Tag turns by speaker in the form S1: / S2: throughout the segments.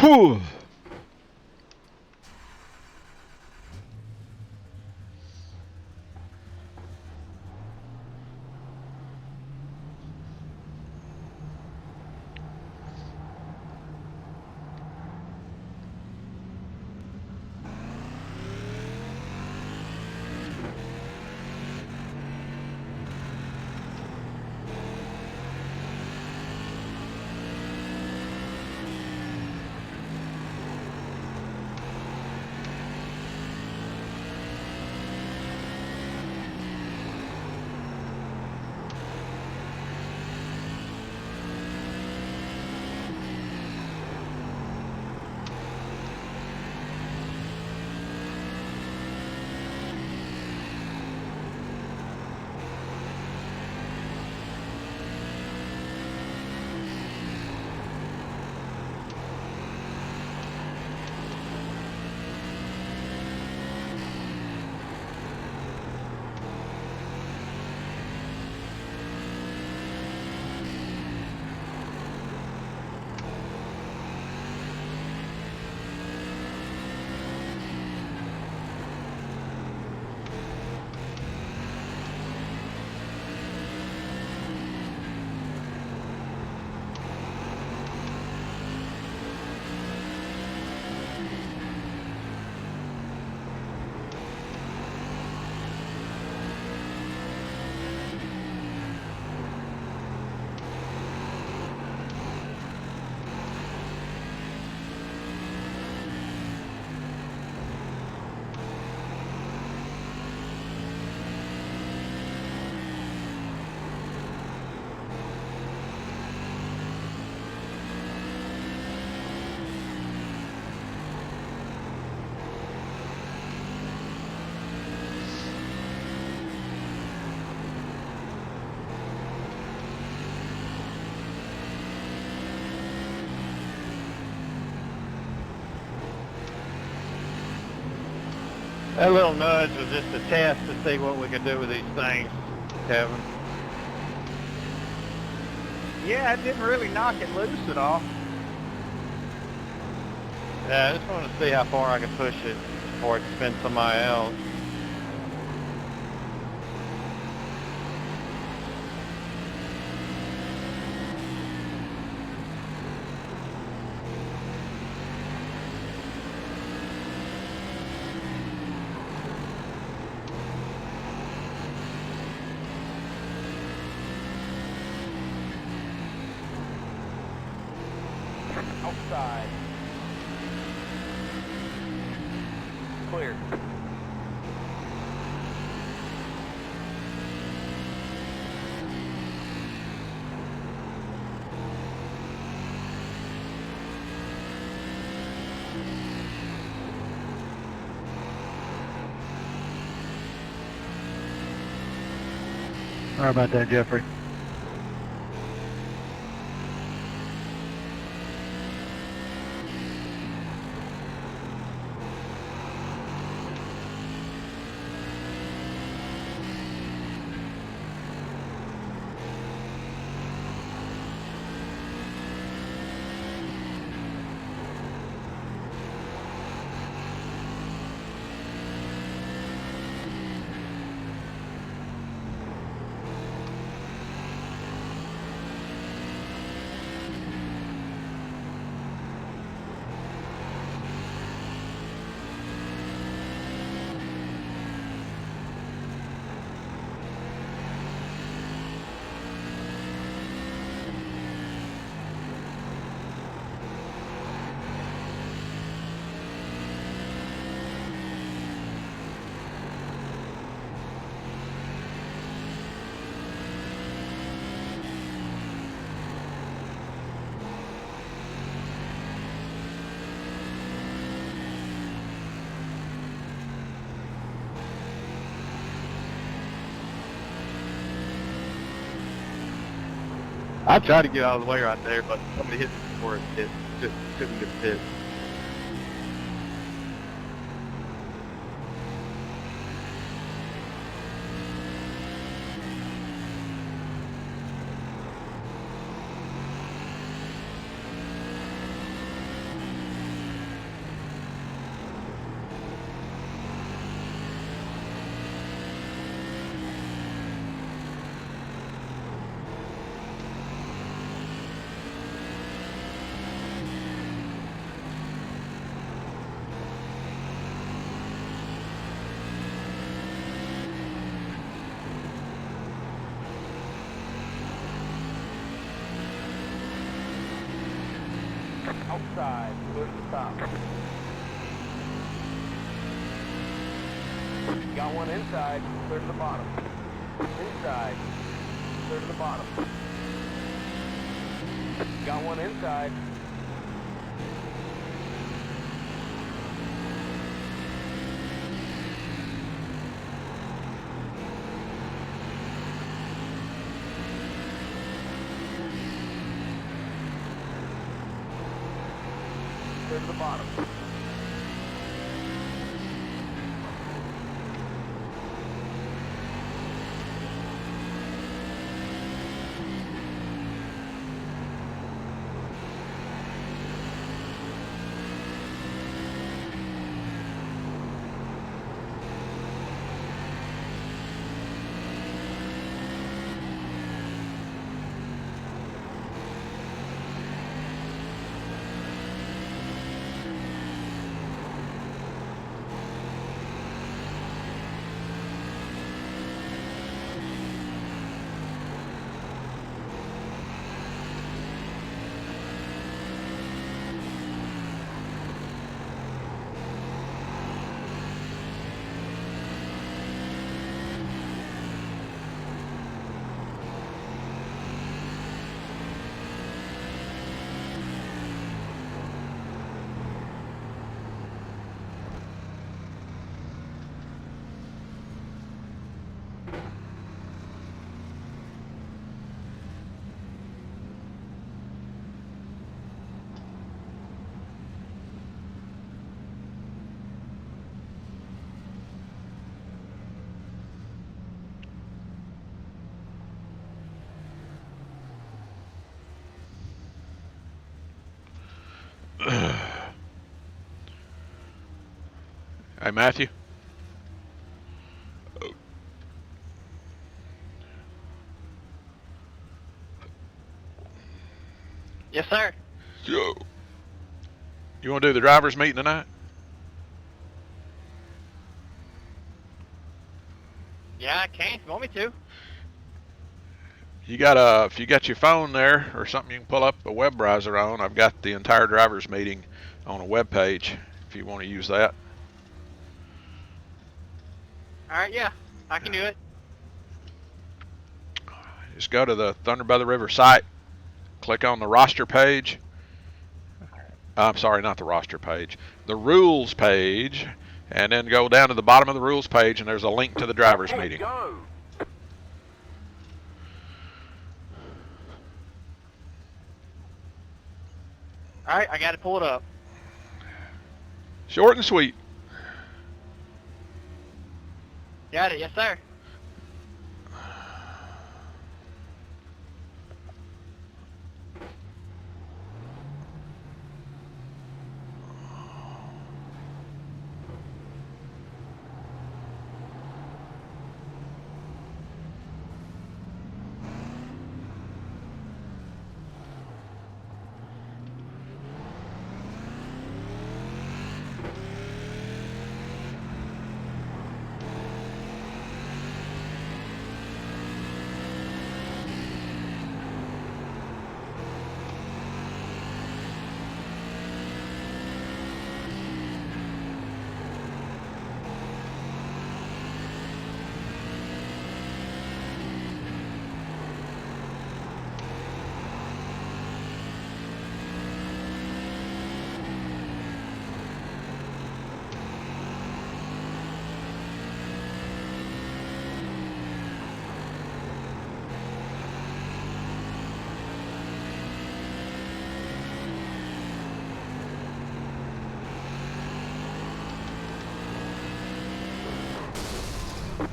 S1: Whew.
S2: That little nudge was just a test to see what we could do with these things, Kevin.
S3: Yeah, it didn't really knock it loose at all.
S2: Yeah, I just wanted to see how far I could push it before it spins somebody else.
S3: Outside. Clear.
S1: Sorry about that, Jeffrey.
S2: I tried to get out of the way right there, but somebody hit me before it hit. Just couldn't get hit.
S3: Outside. Clear to the top. Got one inside. Clear to the bottom. Inside. Clear to the bottom. Got one inside. Clear to the bottom.
S4: Hey, Matthew.
S2: Yes, sir.
S4: Yo. You want to do the drivers' meeting tonight?
S2: Yeah, I can if you want me to.
S4: You got if you got your phone there or something, you can pull up a web browser on. I've got the entire drivers' meeting on a web page. If you want to use that.
S2: All right, yeah, I can do it.
S4: Just go to the Thunder by the River site, click on the roster page. I'm sorry, not the roster page, the rules page, and then go down to the bottom of the rules page, and there's a link to the drivers' meeting.
S3: Go.
S2: All right, I got to pull it up.
S4: Short and sweet.
S2: Got it, yes, sir.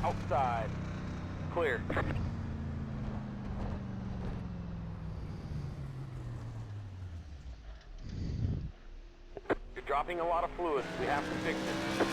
S3: Outside. Clear. You're dropping a lot of fluid. We have to fix it.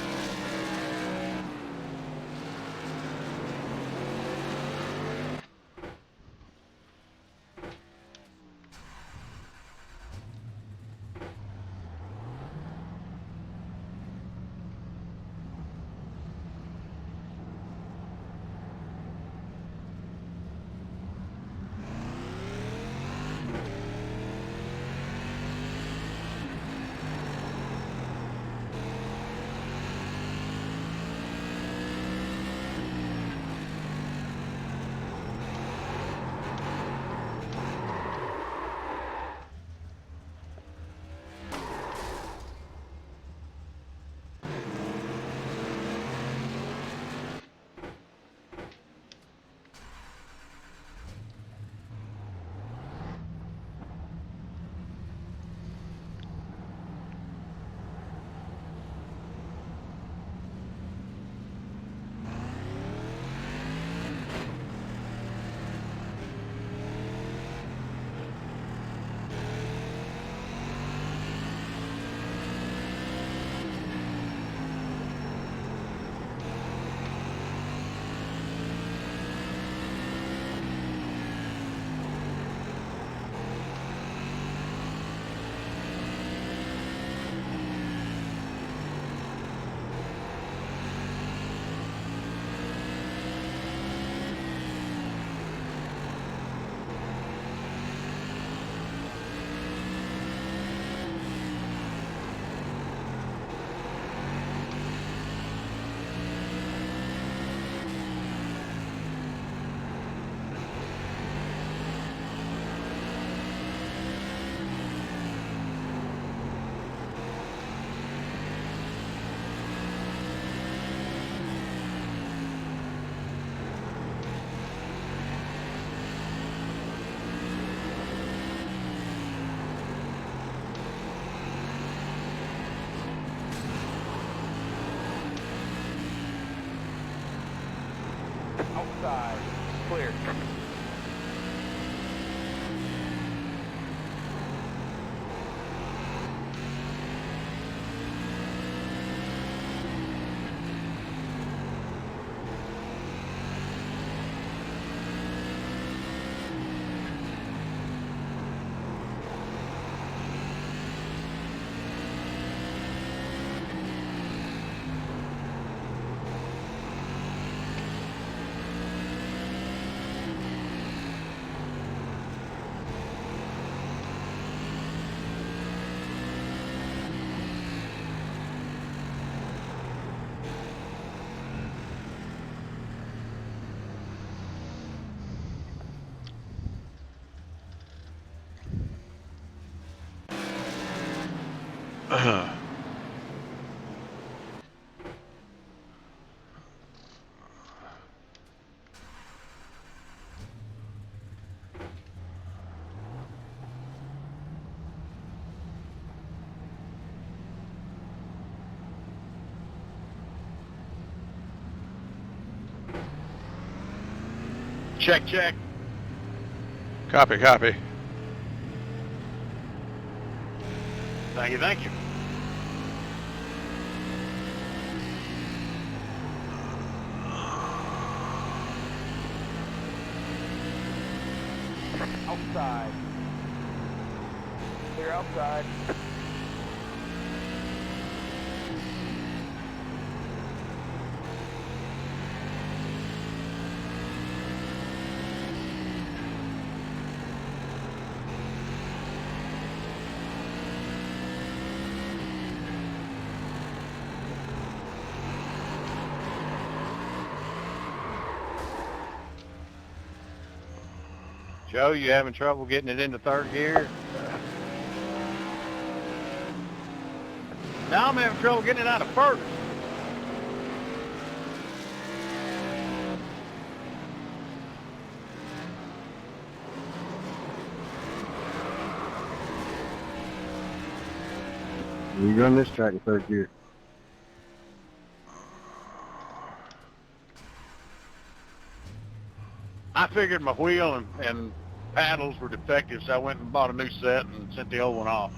S3: Outside. Clear.
S2: Check, check.
S4: Copy, copy.
S2: Thank you, thank you.
S3: Outside. Clear outside.
S2: Joe, you having trouble getting it into third gear? Now I'm having trouble getting it out of first.
S1: You run this track in third gear.
S2: I figured my wheel and paddles were defective, so I went and bought a new set and sent the old one off.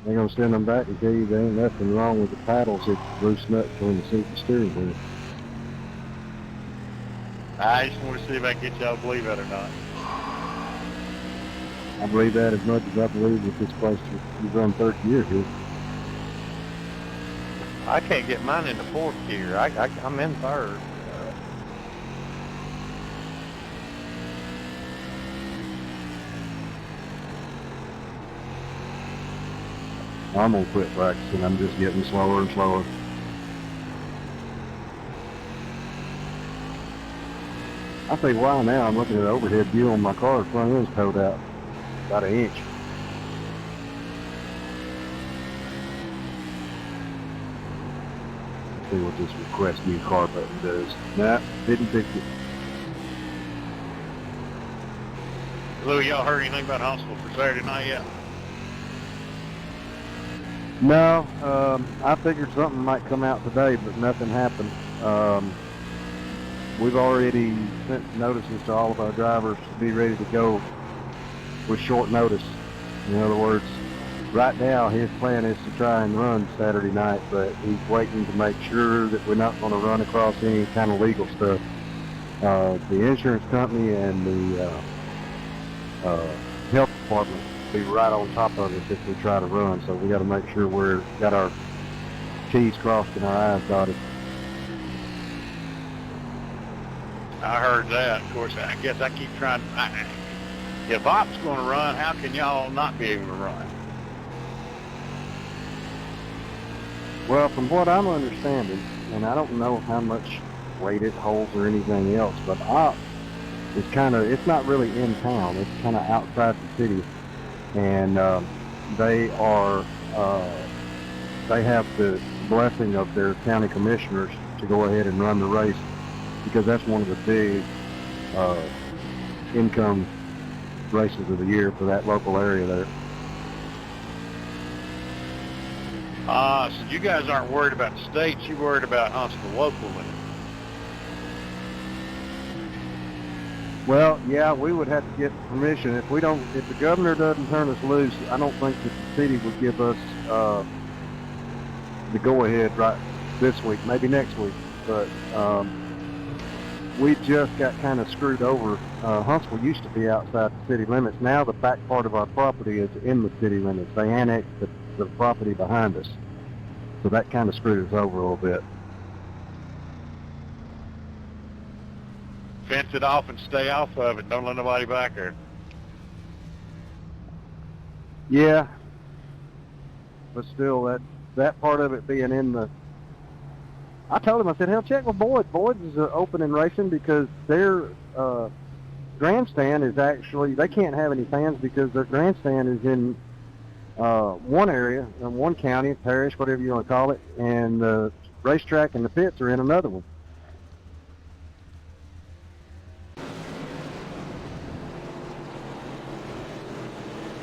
S1: They're going to send them back and tell you there ain't nothing wrong with the paddles. It's loose nut between the seat and steering wheel.
S2: I just want to see if I can get y'all to believe it or not.
S1: I believe that as much as I believe that this place you run third gear here.
S2: I can't get mine into fourth gear. I'm in third.
S1: I'm going to quit practicing. I'm just getting slower and slower. I'll tell you why now. I'm looking at the overhead view on my car. The front end's towed out about an inch. Let's see what this request new car button does. Nah, didn't fix it.
S2: Lou, y'all heard anything about Huntsville for Saturday night yet?
S1: No, I figured something might come out today, but nothing happened. We've already sent notices to all of our drivers to be ready to go with short notice. In other words, right now his plan is to try and run Saturday night, but he's waiting to make sure that we're not going to run across any kind of legal stuff. The insurance company and the health department will be right on top of us if we try to run, so we got to make sure we're got our T's crossed and our I's dotted.
S2: I heard that. Of course, I guess I keep trying. If Op's going to run, how can y'all not be able to run?
S1: Well, from what I'm understanding, and I don't know how much weight it holds or anything else, but Op is it's not really in town. It's kind of outside the city, and they have the blessing of their county commissioners to go ahead and run the race, because that's one of the big income races of the year for that local area there.
S2: So you guys aren't worried about the states, you're worried about Huntsville local limit.
S1: Well, yeah, we would have to get permission. If the governor doesn't turn us loose, I don't think that the city would give us the go-ahead right this week, maybe next week. But we just got kind of screwed over. Huntsville used to be outside the city limits. Now the back part of our property is in the city limits. They annexed the property behind us. So that kind of screwed us over a little bit.
S2: Fence it off and stay off of it. Don't let nobody back there.
S1: Yeah. But still, that part of it being in the... I told him, I said, hell, check with Boyd. Boyd's is open and racing because their grandstand is actually... They can't have any fans because their grandstand is in one area, in one county, parish, whatever you want to call it, and the racetrack and the pits are in another one.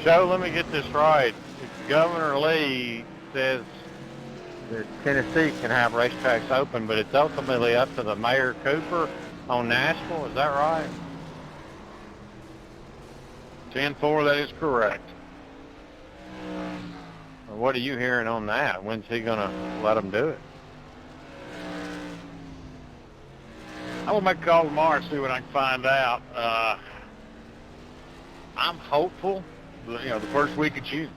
S2: Joe, let me get this right. Governor Lee says that Tennessee can have racetracks open, but it's ultimately up to the Mayor Cooper on Nashville. Is that right? 10-4, that is correct. Well, what are you hearing on that? When's he going to let them do it? I will make a call tomorrow and see what I can find out. I'm hopeful, the first week of June.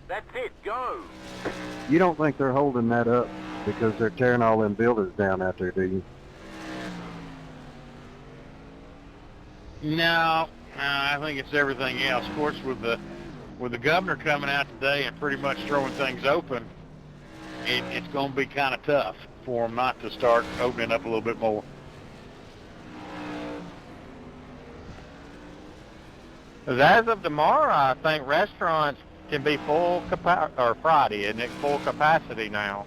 S3: That's it, go!
S1: You don't think they're holding that up because they're tearing all them buildings down out there, do you?
S2: No, I think it's everything else. Of course, with the governor coming out today and pretty much throwing things open, it's going to be kind of tough for them not to start opening up a little bit more. As of tomorrow, I think restaurants can be full or Friday, isn't it? Full capacity now.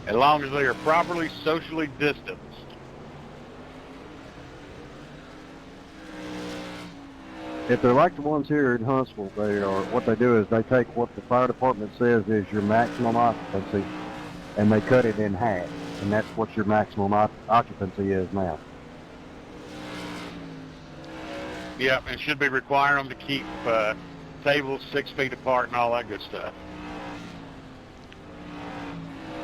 S2: As long as they are properly socially distanced.
S1: If they're like the ones here in Huntsville, what they do is they take what the fire department says is your maximum occupancy, and they cut it in half, and that's what your maximum occupancy is now.
S2: Yep, and should be requiring them to keep tables 6 feet apart and all that good stuff.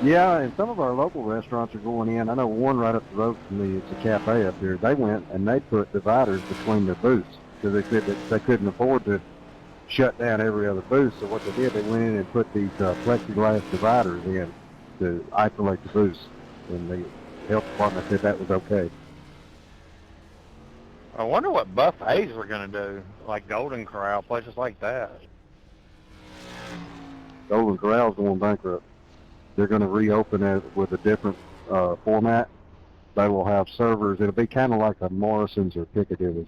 S1: Yeah, and some of our local restaurants are going in. I know one right up the road from me, it's a cafe up here. They went and they put dividers between their booths because they said that they couldn't afford to shut down every other booth. So what they did, they went in and put these plexiglass dividers in to isolate the booths. And the health department said that was okay.
S2: I wonder what buffets we're going to do, like Golden Corral, places like that.
S1: Golden Corral's going bankrupt. They're going to reopen it with a different format. They will have servers. It'll be kind of like a Morrison's or Piccadilly's.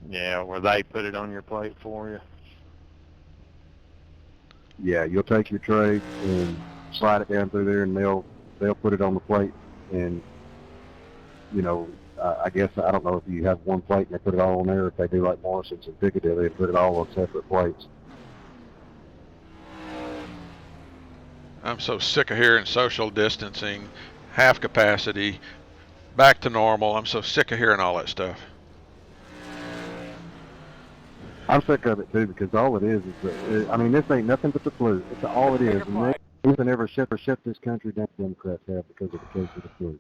S2: Yeah, where they put it on your plate for you.
S1: Yeah, you'll take your tray and slide it down through there, and they'll put it on the plate. And I guess I don't know if you have one plate and they put it all on there. If they do like Morrison's and Piccadilly, they put it all on separate plates.
S4: I'm so sick of hearing social distancing, half capacity, back to normal. I'm so sick of hearing all that stuff.
S1: I'm sick of it too because all it is this ain't nothing but the flu. It's all it is. And nothing ever shut this country down. Democrats have because of the case of the flu.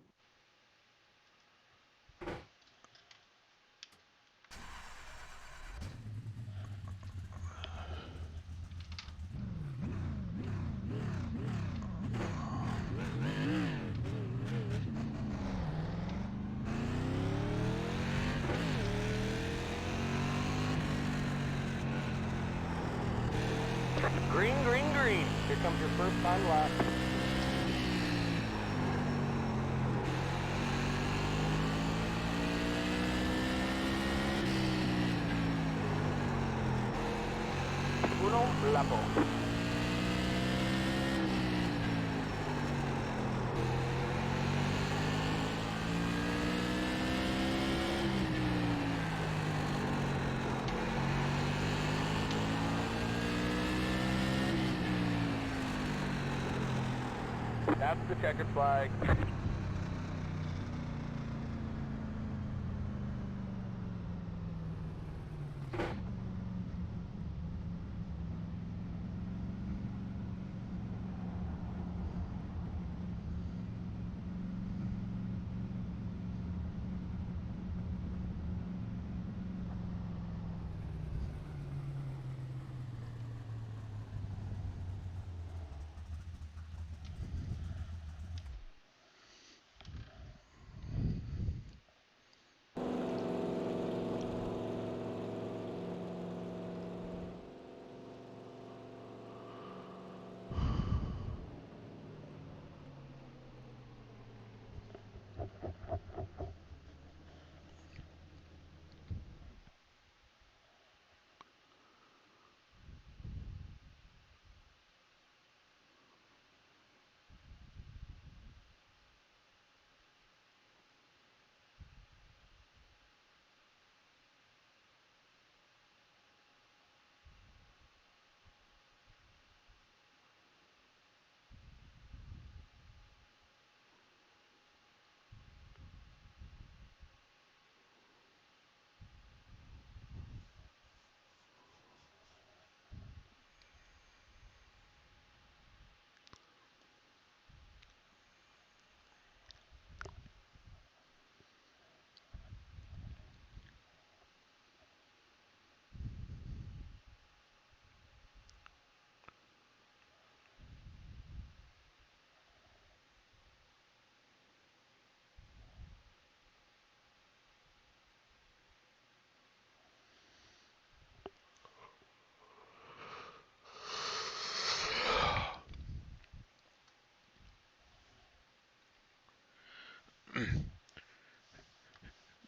S3: Green, green, green. Here comes your first time lap. Uno, lapo. After the checkered flag.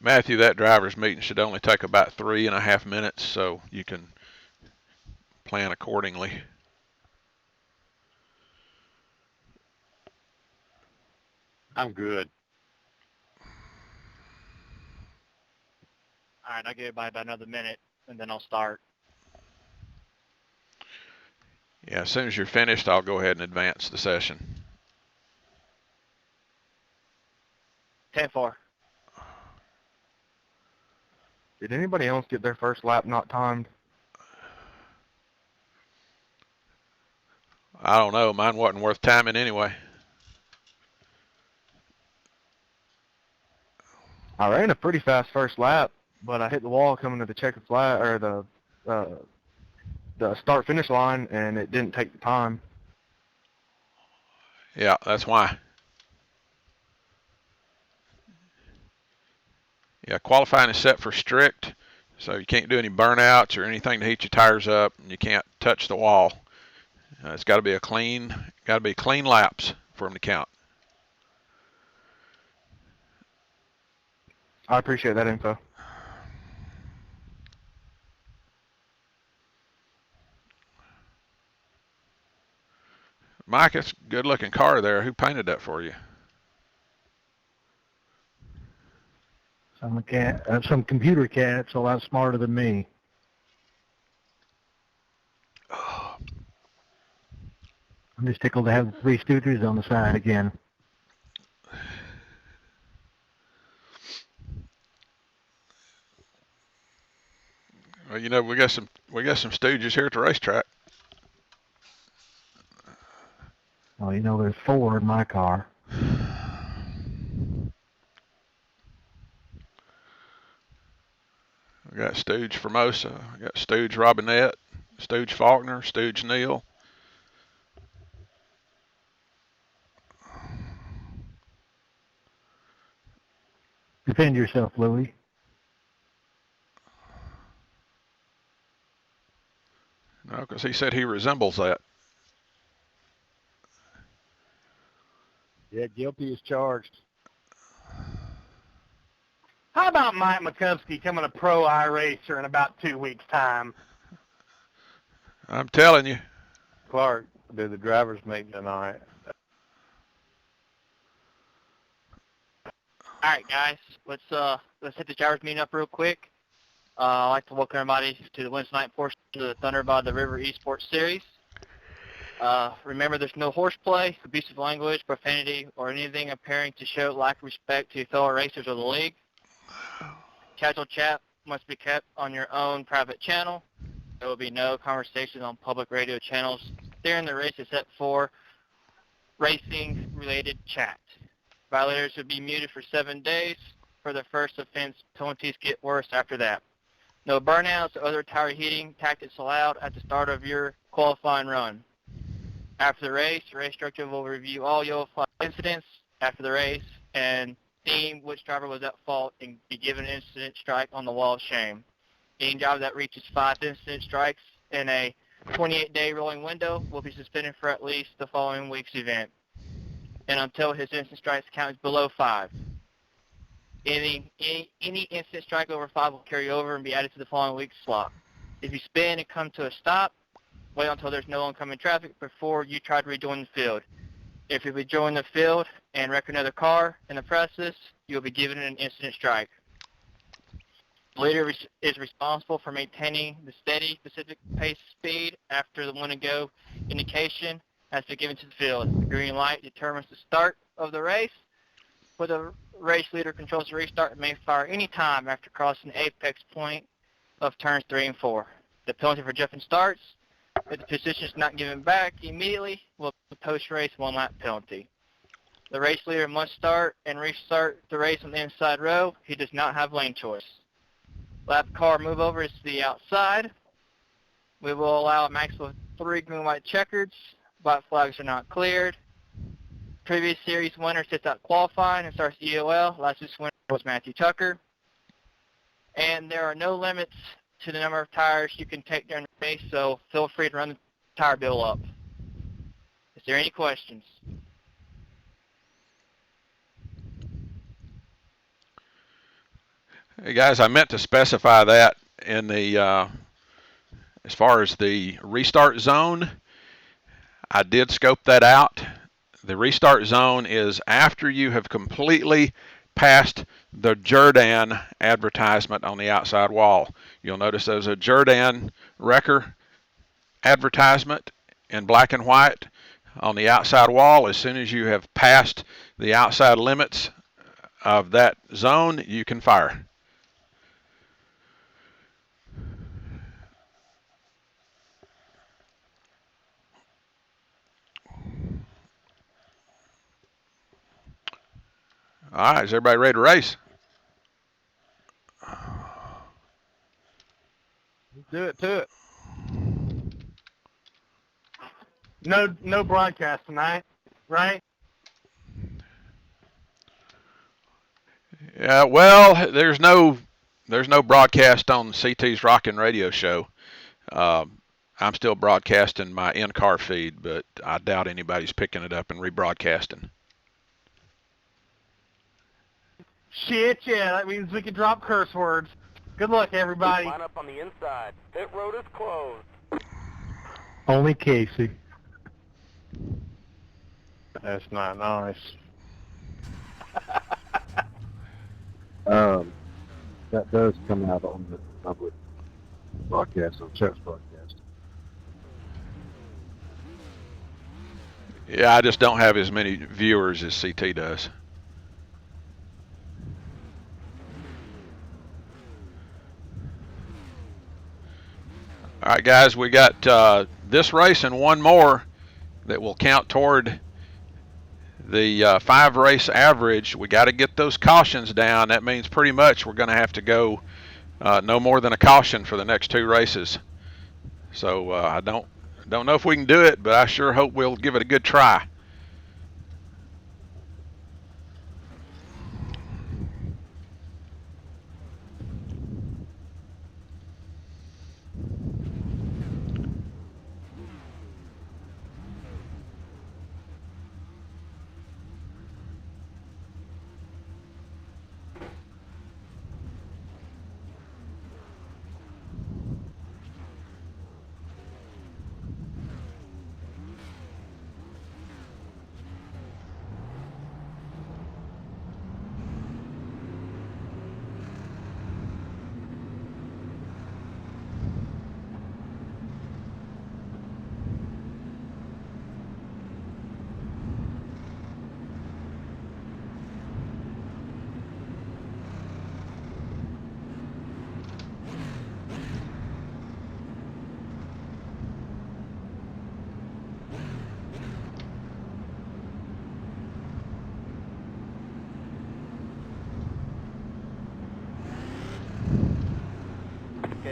S4: Matthew, that driver's meeting should only take about 3.5 minutes, so you can plan accordingly.
S2: I'm good.
S5: All right, I'll give everybody about another minute, and then I'll start.
S4: Yeah, as soon as you're finished, I'll go ahead and advance the session.
S5: 10-4.
S6: Did anybody else get their first lap not timed?
S4: I don't know. Mine wasn't worth timing anyway.
S6: I ran a pretty fast first lap, but I hit the wall coming to the checkered flag or the start finish line, and it didn't take the time.
S4: Yeah, that's why. Yeah, qualifying is set for strict, so you can't do any burnouts or anything to heat your tires up, and you can't touch the wall. It's got to be clean laps for them to count.
S6: I appreciate that info.
S4: Mike, it's a good-looking car there. Who painted that for you?
S1: Some computer cats a lot smarter than me. I'm just tickled to have the Three Stooges on the side again.
S4: Well, you know, we got some stooges here at the racetrack.
S1: Well, you know, there's 4 in my car.
S4: We got Stooge Formosa, we got Stooge Robinette, Stooge Faulkner, Stooge Neal.
S1: Defend yourself, Louie.
S4: No, because he said he resembles that.
S1: Yeah, guilty as charged.
S7: How about Mike McCuskey coming a pro iRacer in about 2 weeks' time?
S4: I'm telling you.
S2: Clark, do the drivers meet tonight?
S5: All right, guys, let's hit the drivers meeting up real quick. I'd like to welcome everybody to the Wednesday night portion of the Thunder by the River eSports Series. Remember, there's no horseplay, abusive language, profanity, or anything appearing to show lack of respect to fellow racers or the league. Casual chat must be kept on your own private channel. There will be no conversation on public radio channels during the race except for racing-related chat. Violators will be muted for 7 days. For the first offense, penalties get worse after that. No burnouts or other tire heating tactics allowed at the start of your qualifying run. After the race instructor will review all yellow flag incidents after the race and deem which driver was at fault and be given an incident strike on the wall of shame. Any driver that reaches 5 incident strikes in a 28-day rolling window will be suspended for at least the following week's event, and until his incident strikes count is below 5. Any incident strike over 5 will carry over and be added to the following week's slot. If you spin and come to a stop, wait until there's no oncoming traffic before you try to rejoin the field. If you rejoin the field and wreck another car in the process, you'll be given an incident strike. The leader is responsible for maintaining the steady specific pace speed after the win-and-go indication has been given to the field. The green light determines the start of the race, but the race leader controls the restart and may fire any time after crossing the apex point of turns 3 and 4. The penalty for jumping starts, if the position is not given back immediately, will be a post-race 1-lap penalty. The race leader must start and restart the race on the inside row. He does not have lane choice. Lap car move over is to the outside. We will allow a maximum of 3 green-white checkers. Black flags are not cleared. Previous series winner sits out qualifying and starts EOL. Last week's winner was Matthew Tucker. And there are no limits to the number of tires you can take during the race, so feel free to run the tire bill up. Is there any questions?
S4: Hey guys, I meant to specify that in the as far as the restart zone. I did scope that out. The restart zone is after you have completely passed the Jordan advertisement on the outside wall. You'll notice there's a Jordan wrecker advertisement in black and white on the outside wall. As soon as you have passed the outside limits of that zone, you can fire. All right, is everybody ready to race?
S6: Do it to it.
S7: No broadcast tonight, right?
S4: Yeah, well, there's no broadcast on CT's Rockin' Radio Show. I'm still broadcasting my in-car feed, but I doubt anybody's picking it up and rebroadcasting.
S7: Shit, yeah, that means we can drop curse words. Good luck, everybody.
S3: Line up on the inside. Pit road is closed.
S2: Only Casey. That's not nice.
S1: That does come out on the public broadcast, on Chuck's broadcast.
S4: Yeah, I just don't have as many viewers as CT does. All right, guys, we got this race and one more that will count toward the 5-race average. We got to get those cautions down. That means pretty much we're going to have to go no more than a caution for the next 2 races. So I don't know if we can do it, but I sure hope we'll give it a good try.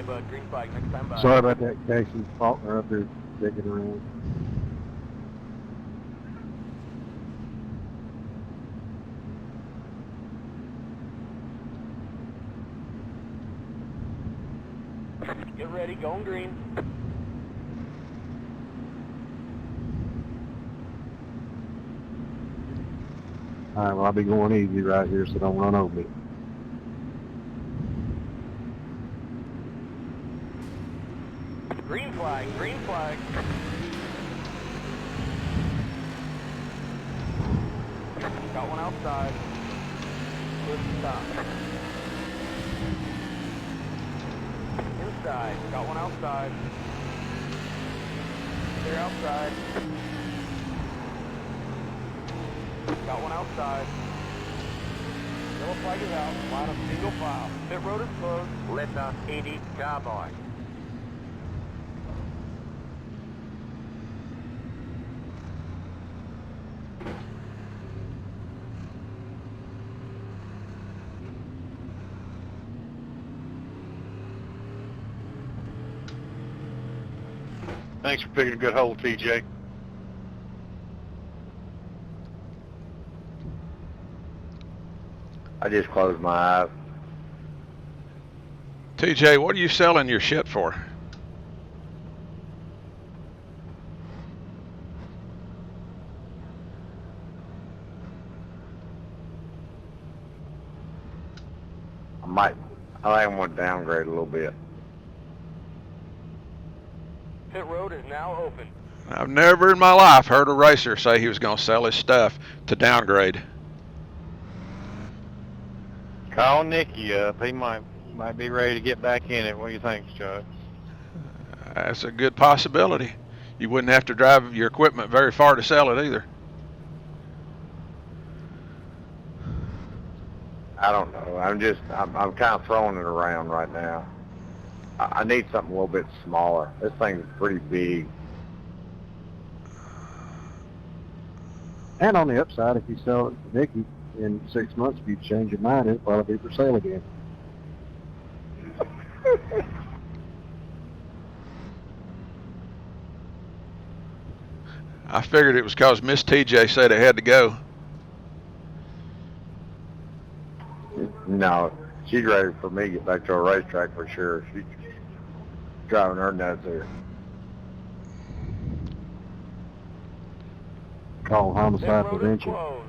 S3: bud. Green flag. Next time by.
S1: Sorry about that, Casey. Faulkner up there digging around.
S3: Get ready. Going green.
S1: All right, well, I'll be going easy right here, so don't run over me.
S3: Green flag. Green flag. Got one outside. Clear to stop. Inside. Got one outside. Clear outside. Got one outside. Yellow flag is out. Line up single file. Pit road is closed. Listen, 80 cowboy.
S2: Thanks for picking a good hole, TJ.
S8: I just closed my eyes.
S4: TJ, what are you selling your shit for?
S8: I think I'm going to downgrade a little bit.
S3: Pit road is now open.
S4: I've never in my life heard a racer say he was going to sell his stuff to downgrade.
S2: Call Nicky up. He might be ready to get back in it. What do you think, Chuck?
S4: That's a good possibility. You wouldn't have to drive your equipment very far to sell it either.
S8: I don't know. I'm kind of throwing it around right now. I need something a little bit smaller. This thing's pretty big.
S1: And on the upside, if you sell it to Nicky in 6 months, if you change your mind, it'll probably be for sale again.
S4: I figured it was because Miss TJ said it had to go.
S8: No, she's ready for me to get back to a racetrack for sure. She's driving her nuts here.
S1: Call homicide
S3: Pit road is
S1: prevention.
S3: closed.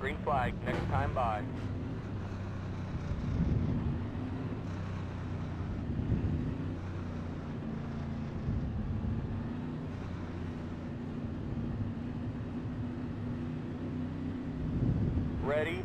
S3: Green flag, next time by. Ready?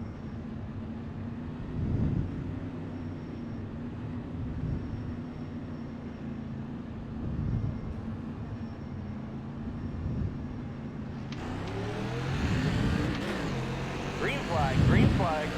S3: Green flag, green flag.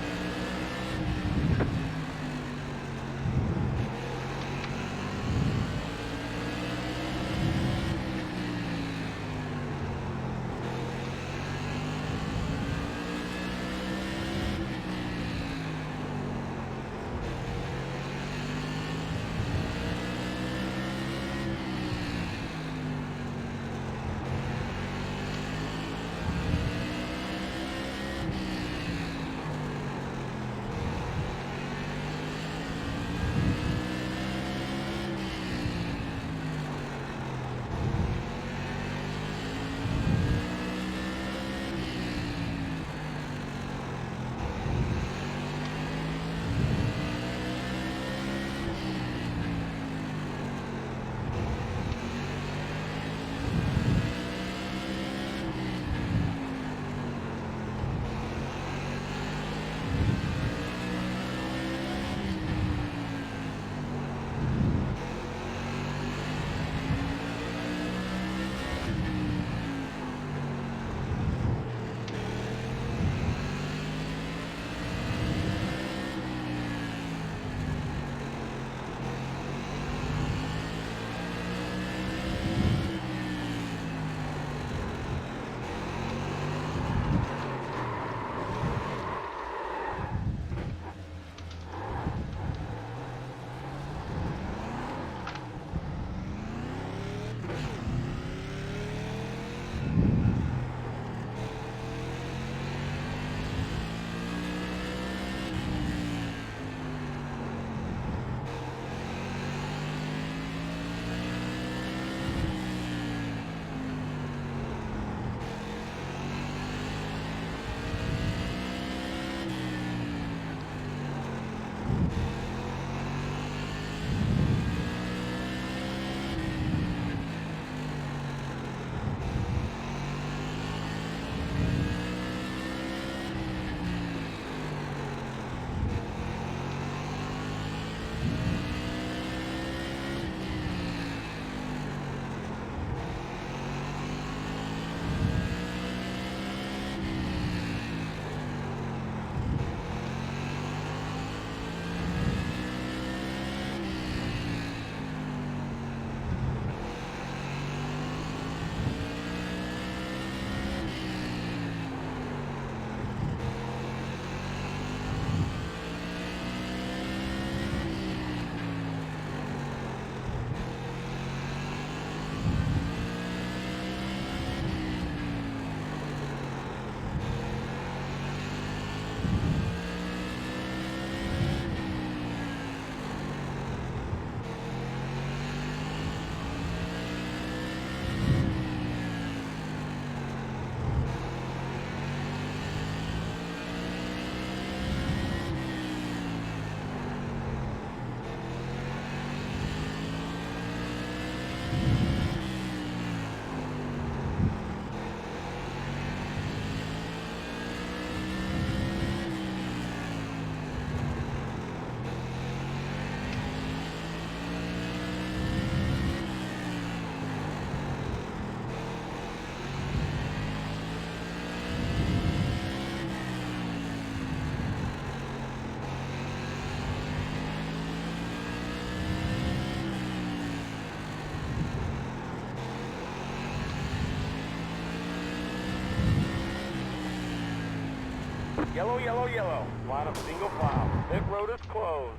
S3: Yellow, yellow, yellow. Line up single file. Pit road is closed.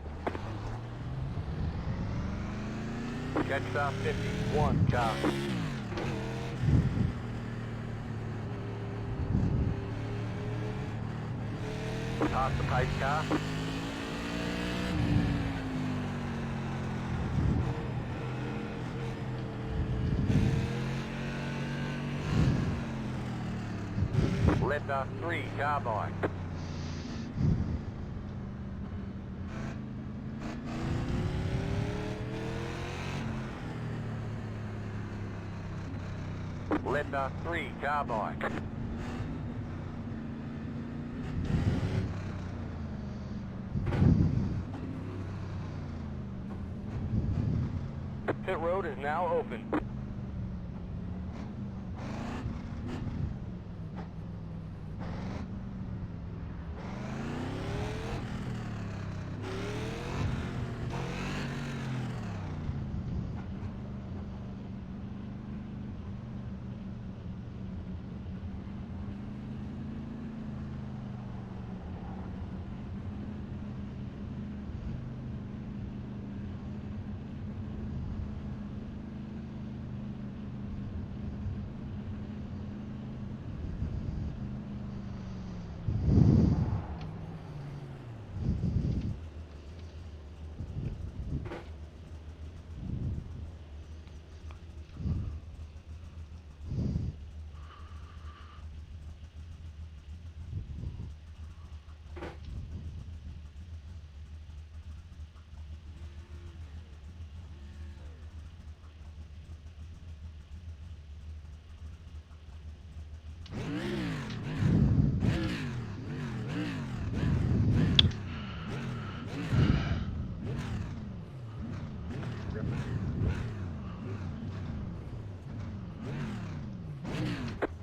S3: Catch stop 51, car. Pass the pace car. Left 3, carbine. Left 3, carbine. Pit road is now open.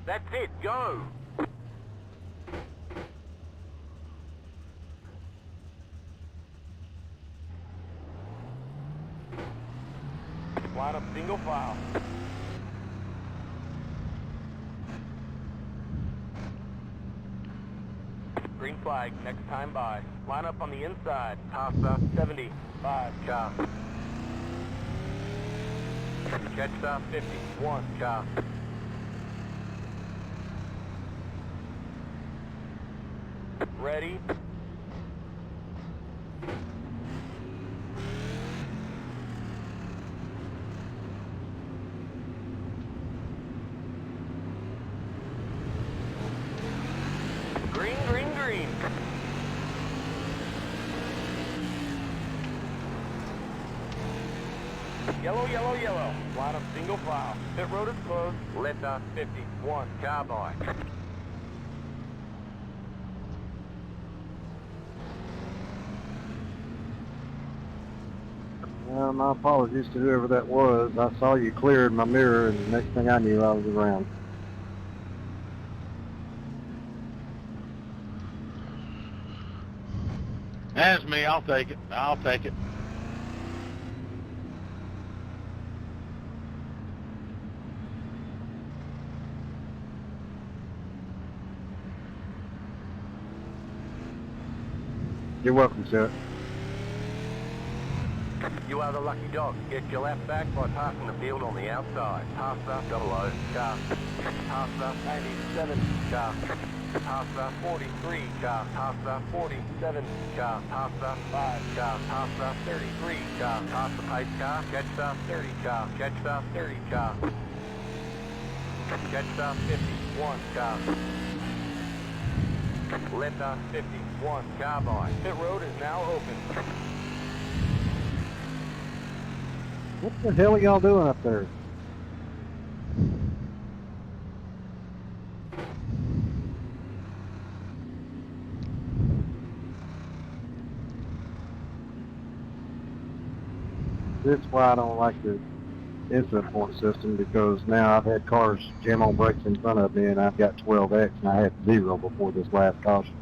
S3: That's it, go! Line up single file. Green flag, next time by. Line up on the inside. Pasta 75, car. Catch stop 51, car. Ready? Green, green, green. Yellow, yellow, yellow. Line up single file. Pit road is closed. Left 51, carbine.
S1: Well, my apologies to whoever that was. I saw you cleared my mirror, and the next thing I knew, I was around.
S2: That's me. I'll take it. I'll take it.
S1: You're welcome, sir.
S3: You are the lucky dog. Get your lap back by passing the field on the outside. Pasta 00, car. Pasta 87, car. Pasta 43, car. Pasta 47, car. Pasta 5, car. Pasta 33, car. Pasta pace car. Catch stop 30, car. Catch stop 30, car. Catch stop 51, car. Left 51, carbine. Pit road is now open.
S1: What the hell are y'all doing up there? That's why I don't like the incident point system, because now I've had cars jam on brakes in front of me and I've got 12X and I had 0 before this last caution.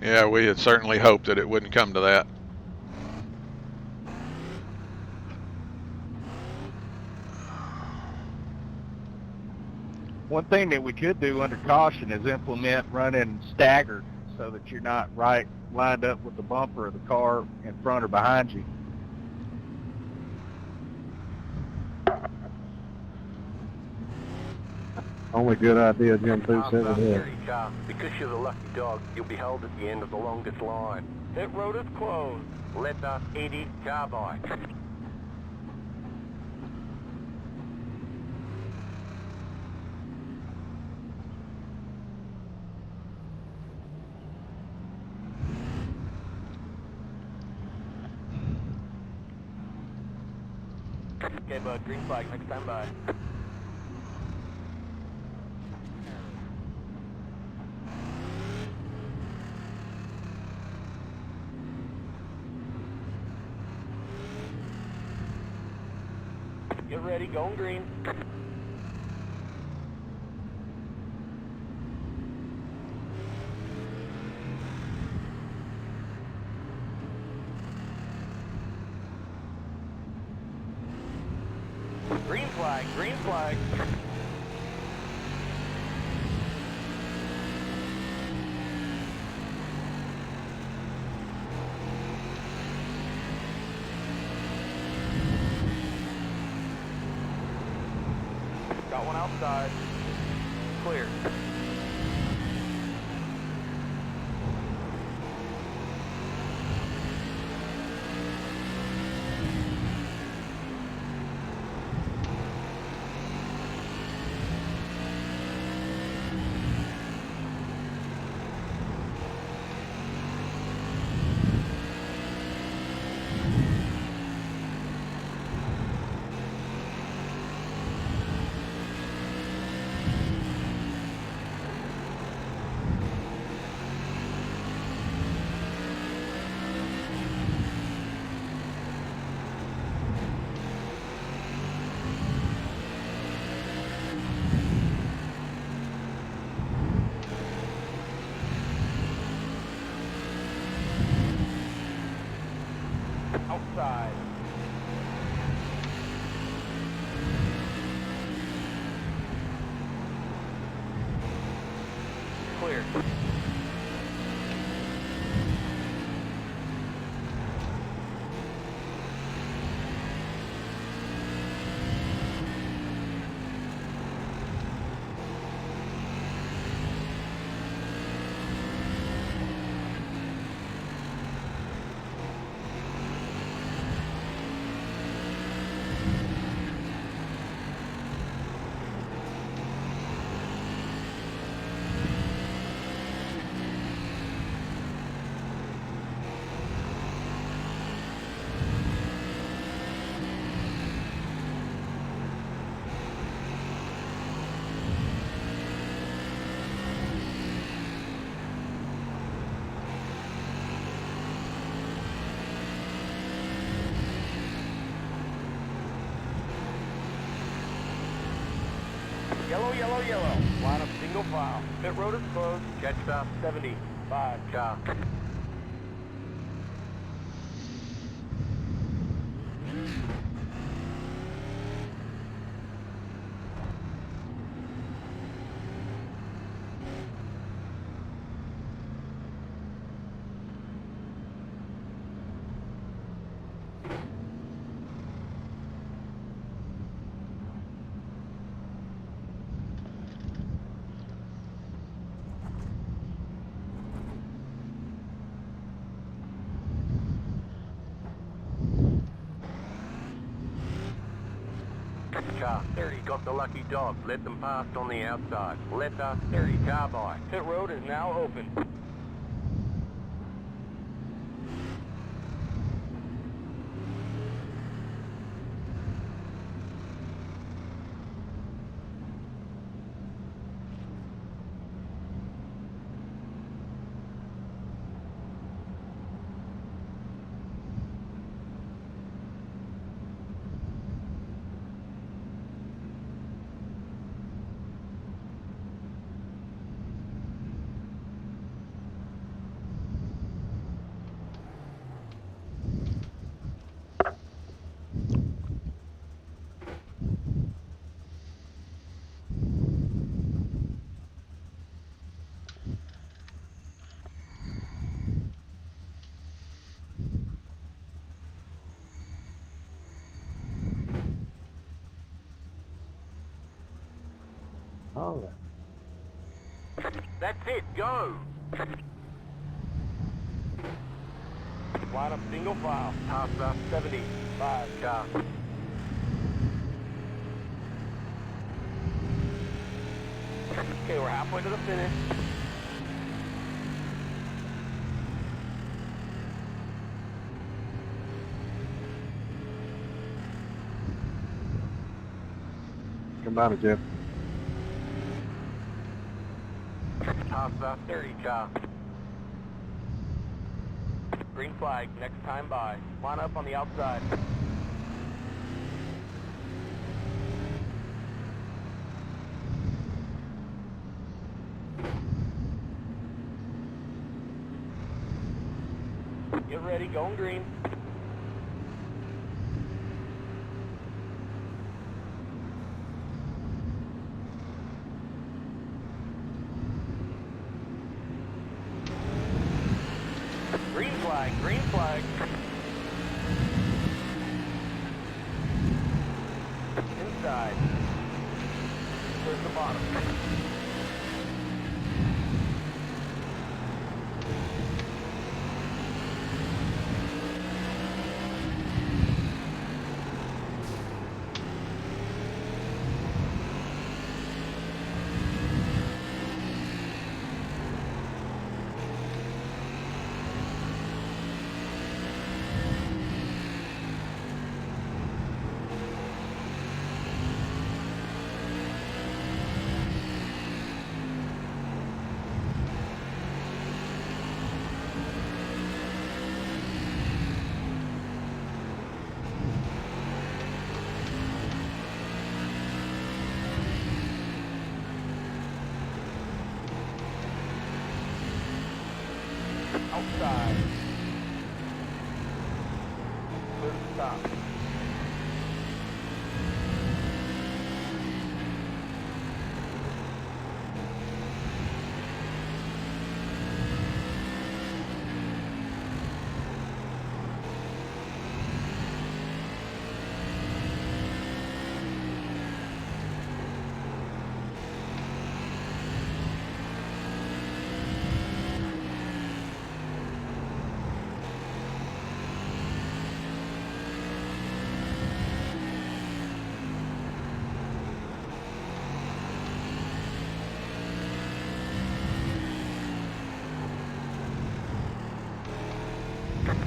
S4: Yeah, we had certainly hoped that it wouldn't come to that.
S7: One thing that we could do under caution is implement running staggered so that you're not right lined up with the bumper of the car in front or behind you.
S1: Only good idea, Jim Boo
S3: Pass
S1: said
S3: up
S1: it is.
S3: 30 car. Because you're the lucky dog, you'll be held at the end of the longest line. Pit road is closed. Letter 80 carbine. Okay, bud, green flag, next time by. Get ready, going green. Green flag, green flag. Got one outside. Clear. Outside. Clear. Yellow, yellow, yellow. Line up single file. Pit road is closed. Catch stop 75 car. Car 30 got the lucky dog. Let them pass on the outside. Letter 30 carbine. Pit road is now open.
S1: All right.
S3: That's it, go! Line up single file. Toss up 75 car. Okay, we're halfway to the finish.
S1: Come by me, Jeff.
S3: Toss up 30 car. Green flag, next time by. Line up on the outside. Get ready, going green. Green flag, green flag. Inside. Towards the bottom. Outside. Clear to stop.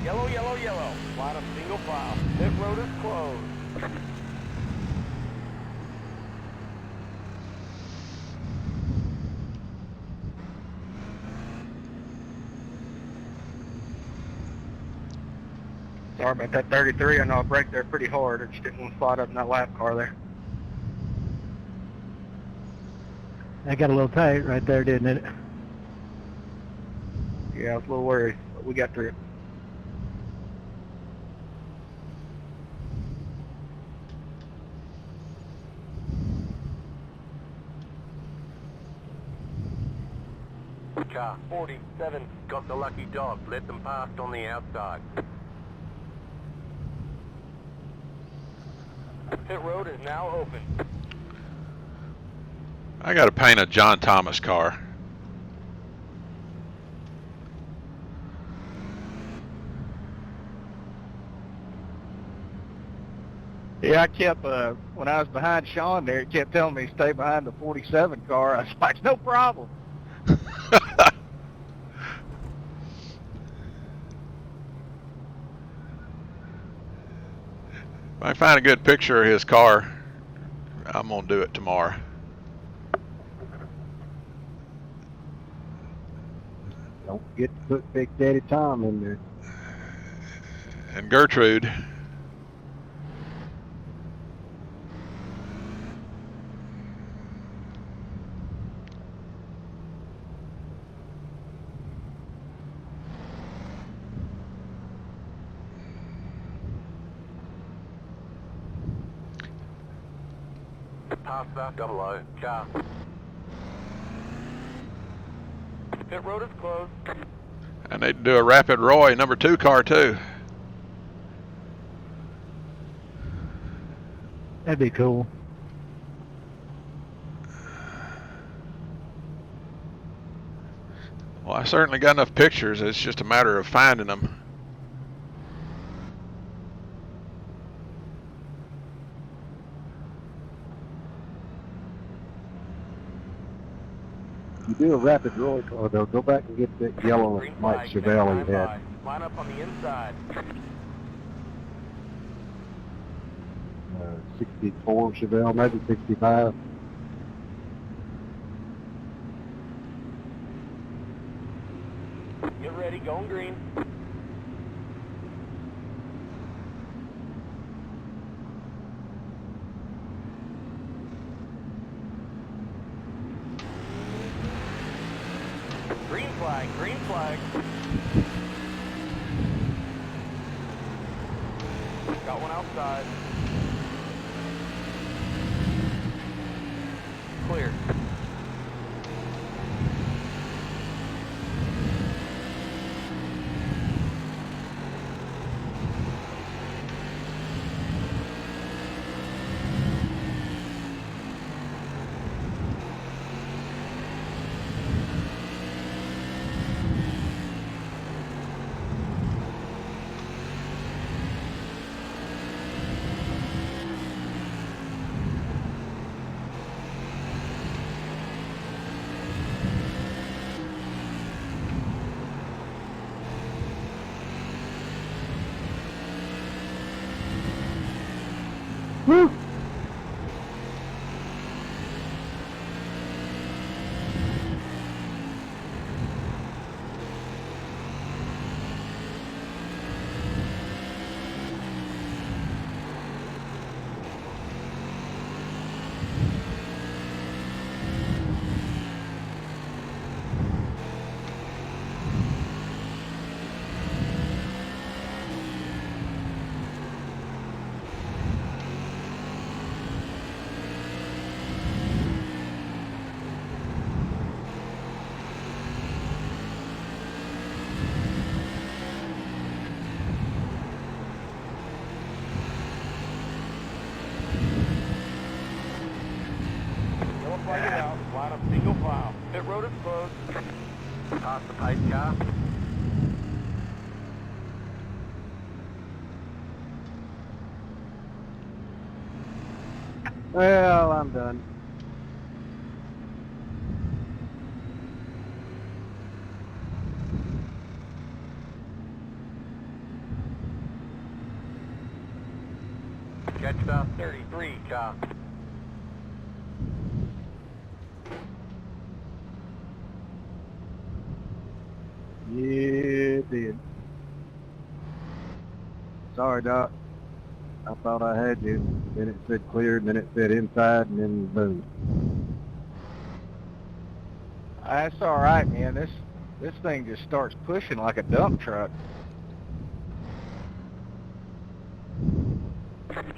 S3: Yellow, yellow, yellow. Line up single file. Pit road is closed.
S6: Sorry about that 33. I know I braked there pretty hard. I just didn't want to slide up in that lap car there.
S9: That got a little tight right there, didn't it?
S6: Yeah, I was a little worried, but we got through it.
S3: Car 47 got the lucky dog. Let them past on the outside. Pit road is now open.
S4: I got to paint a John Thomas car.
S7: Yeah, I kept, when I was behind Sean there, he kept telling me to stay behind the 47 car. I was like, no problem.
S4: If I find a good picture of his car, I'm going to do it tomorrow.
S1: Don't forget to put Big Daddy Tom in there.
S4: And Gertrude.
S3: Pass that 00 car. Pit road is closed.
S4: I need to do a Rapid Roy #2 car too.
S9: That'd be cool.
S4: Well, I certainly got enough pictures. It's just a matter of finding them.
S1: You do a rapid roll call, though. Go back and get that yellow
S3: Green
S1: Mike
S3: flag,
S1: Chevelle
S3: next
S1: he
S3: time
S1: had.
S3: by. Line up on the inside.
S1: 64 Chevelle, maybe 65.
S3: Get ready, going green. Green flag, green flag. Got one outside. Clear.
S1: Woo!
S3: Yellow flag is out. Line up single file. Pit road is closed. Toss the pipe car.
S1: Well, I'm done.
S3: Catch stop 33, car.
S1: Yeah, it did. Sorry, Doc. I thought I had you. Then it said cleared, and then it said inside, and then boom.
S7: That's all right, man. This thing just starts pushing like a dump truck.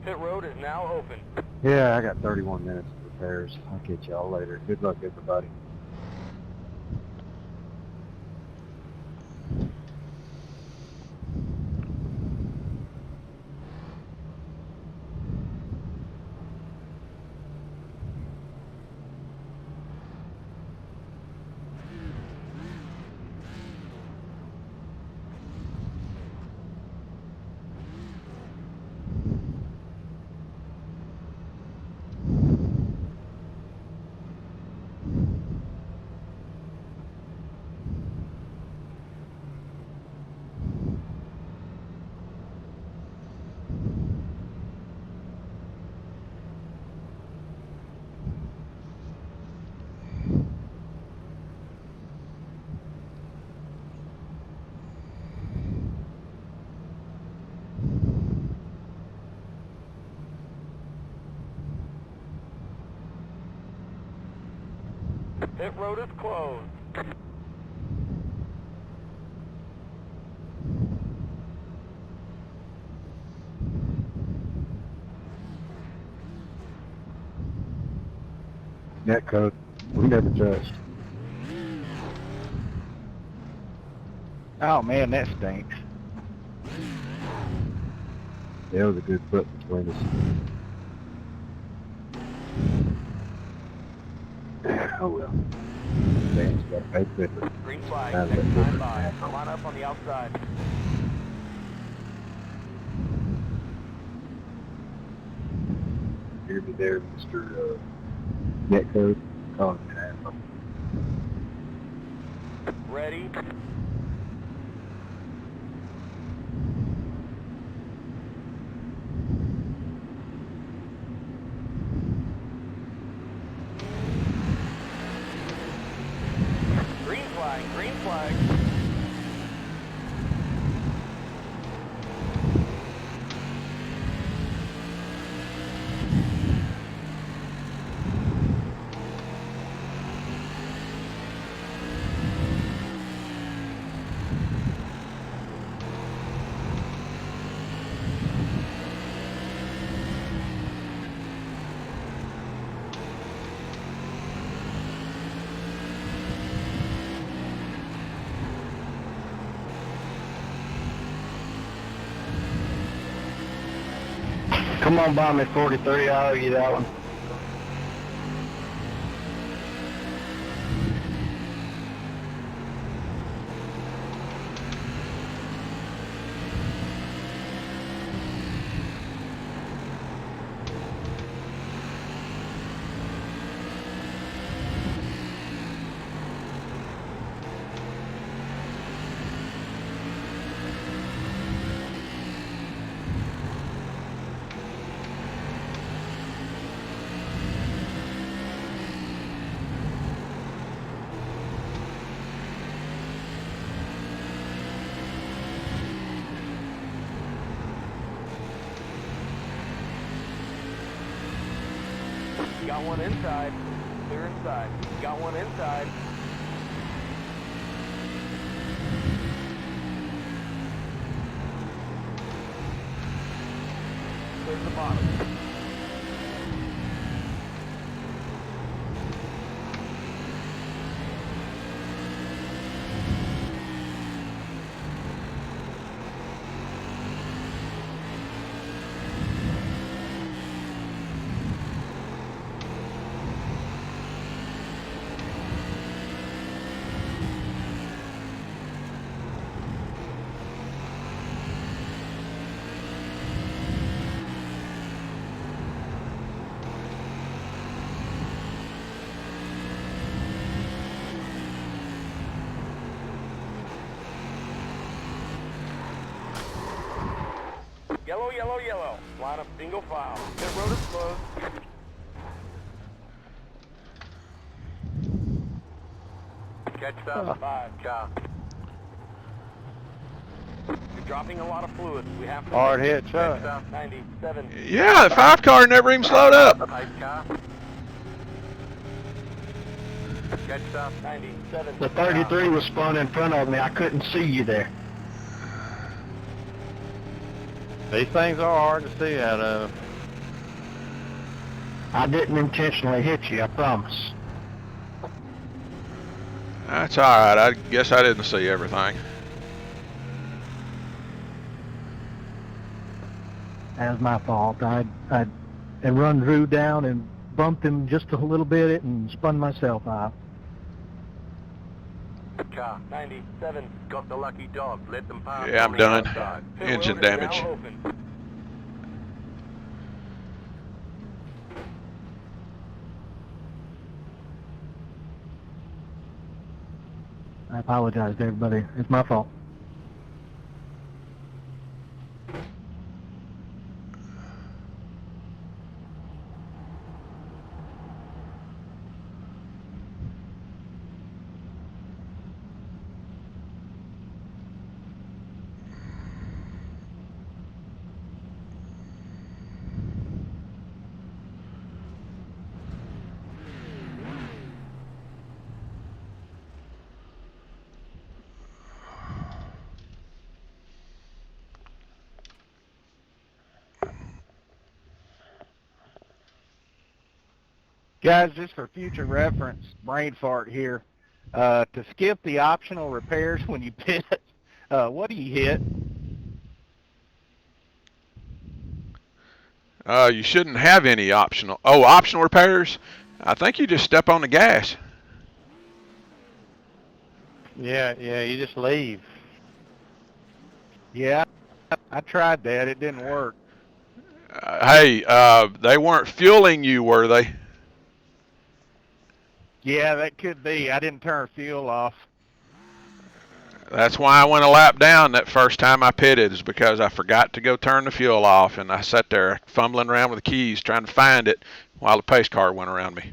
S3: Pit road is now open.
S1: Yeah, I got 31 minutes of repairs. I'll catch y'all later. Good luck, everybody.
S3: Pit road is closed.
S1: Net code. We never touched.
S7: Oh man, that stinks.
S1: There was a good foot between us. Oh well. advance, you got to pay quicker.
S3: Green flag,
S1: That's
S3: next
S1: a
S3: time
S1: different
S3: by.
S1: matter.
S3: Line up on the outside.
S1: Hear me there, Mr. Netcode. Calling me an asshole.
S3: Ready. Green flag, green flag.
S1: Come on by me, 43. I owe you that one.
S3: Got one inside. Clear inside. Got one inside. Clear the bottom. Yellow, yellow, yellow. Line up single file. Pit road is closed. Catch stop 5, car. You're dropping a lot of fluid. We have to...
S2: Hard hit,
S3: Catch
S2: Chuck.
S3: stop 97.
S4: Yeah, the 5 car never even slowed up.
S3: Pipe car. Catch stop 97.
S1: The 33 was spun in front of me. I couldn't see you there.
S2: These things are hard to see out of.
S1: I didn't intentionally hit you, I promise.
S4: That's alright, I guess I didn't see everything.
S9: That was my fault. I run Drew down and bumped him just a little bit and spun myself out.
S3: Car 97. Got the lucky dog. Let them pass.
S4: Yeah, I'm
S3: on the
S4: done.
S3: outside. Pit
S4: Engine
S3: road is now
S4: damage.
S3: open.
S9: I apologize to everybody. It's my fault.
S7: Guys, just for future reference, brain fart here. To skip the optional repairs when you pit, what do you hit?
S4: You shouldn't have any optional. Oh, optional repairs? I think you just step on the gas.
S2: Yeah, you just leave.
S7: Yeah, I tried that. It didn't work.
S4: Hey, they weren't fueling you, were they?
S7: Yeah, that could be. I didn't turn fuel off.
S4: That's why I went a lap down that first time I pitted, is because I forgot to go turn the fuel off, and I sat there fumbling around with the keys trying to find it while the pace car went around me.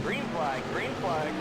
S3: Green flag, green flag.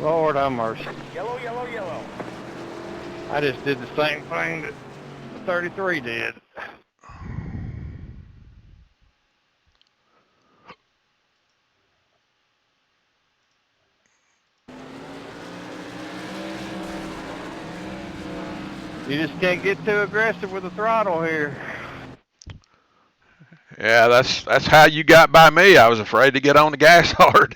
S2: Lord have mercy.
S3: Yellow, yellow, yellow.
S2: I just did the same thing that the 33 did. You just can't get too aggressive with the throttle here.
S4: Yeah, that's how you got by me. I was afraid to get on the gas hard.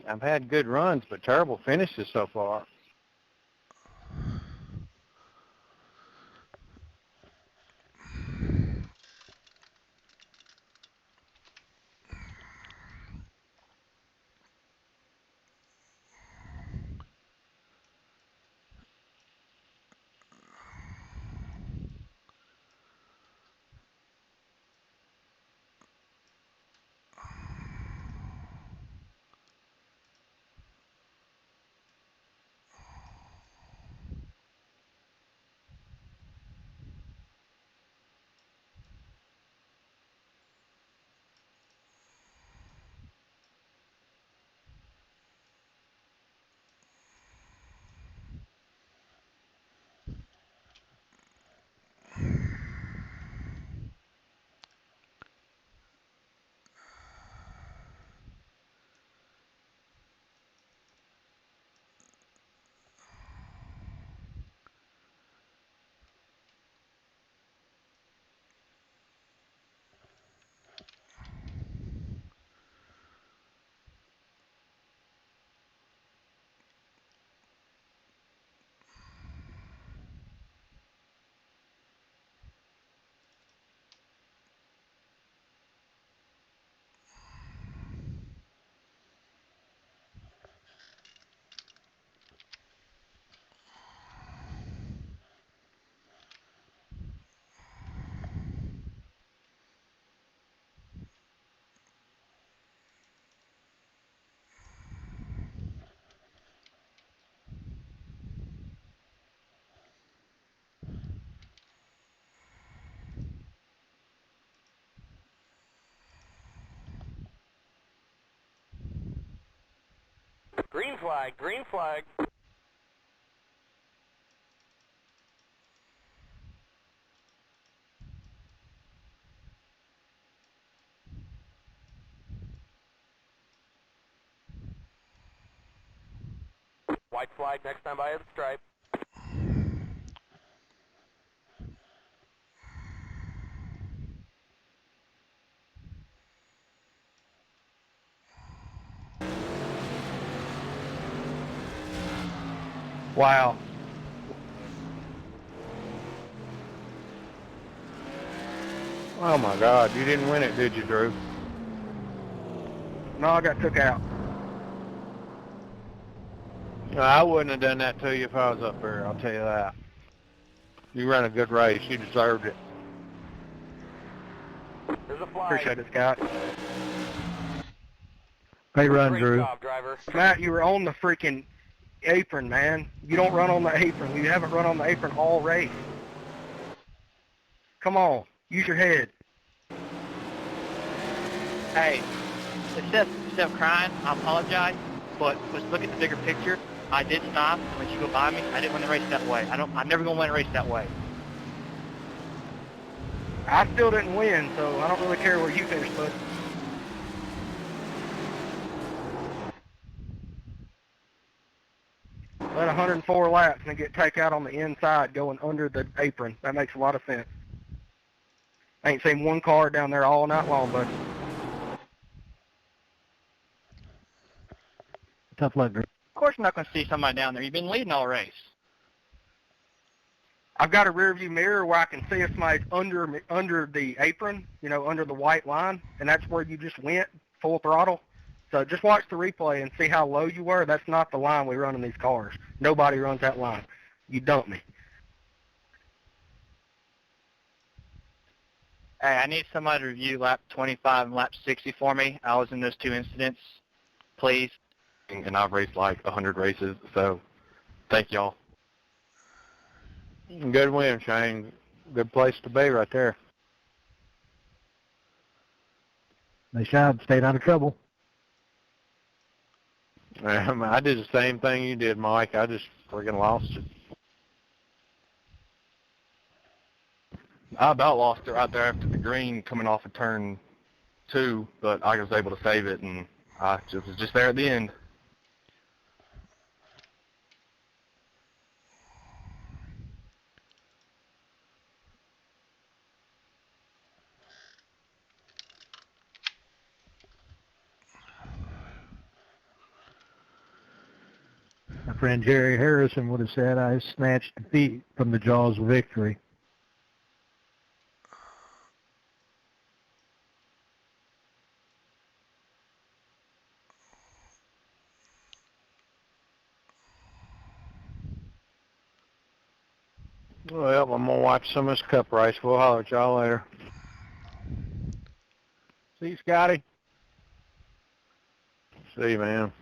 S2: I've had good runs, but terrible finishes so far.
S3: Green flag, green flag. White flag next time by the stripe.
S6: Wow.
S2: Oh my God, you didn't win it, did you, Drew?
S6: No, I got took out.
S2: No, I wouldn't have done that to you if I was up there, I'll tell you that. You ran a good race, you deserved it.
S3: There's a flag.
S6: Appreciate it, Scott.
S9: Great run,
S3: Great
S9: Drew.
S3: job, driver.
S6: Matt, you were on the freaking apron, man. You don't run on the apron. You haven't run on the apron all race. Come on, use your head.
S5: Hey, instead of crying, I apologize, but let's look at the bigger picture. I did stop and let you go by me. I didn't win the race that way. I'm never gonna win a race that way.
S6: I still didn't win, so I don't really care where you finished, bud. Let 104 laps and get take out on the inside going under the apron. That makes a lot of sense. I ain't seen one car down there all night long, bud.
S9: Tough luck, Drew.
S5: Of course I'm not gonna see somebody down there. You've been leading all race.
S6: I've got a rear view mirror where I can see if somebody's under the apron, under the white line, and that's where you just went full throttle. So just watch the replay and see how low you were. That's not the line we run in these cars. Nobody runs that line. You dumped me.
S5: Hey, I need somebody to review lap 25 and lap 60 for me. I was in those two incidents. Please.
S6: And I've raced like 100 races, so thank y'all.
S2: Good win, Shane. Good place to be right there.
S9: Nice job. Stayed out of trouble.
S2: I did the same thing you did, Mike. I just friggin' lost it.
S6: I about lost it right there after the green coming off of turn 2, but I was able to save it, and I was just there at the end.
S9: My friend Jerry Harrison would have said I snatched defeat from the jaws of victory.
S2: Well, I'm going to watch some of this cup race. We'll holler at y'all later. See you, Scotty. See you, man.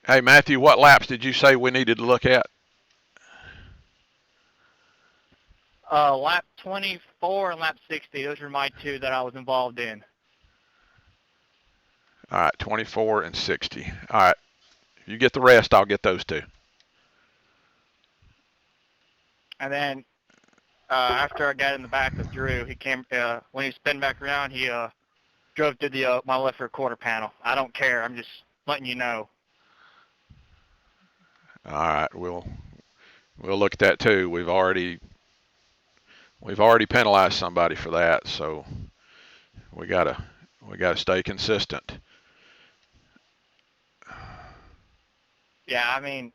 S4: Hey, Matthew, what laps did you say we needed to look at?
S5: Lap 24 and lap 60. Those were my two that I was involved in.
S4: All right, 24 and 60. All right. If you get the rest, I'll get those two.
S5: And then after I got in the back with Drew, he came when he spun back around. He drove to the my left rear quarter panel. I don't care. I'm just letting you know.
S4: All right, we'll look at that too. We've already penalized somebody for that, so we gotta stay consistent.
S5: Yeah, I mean,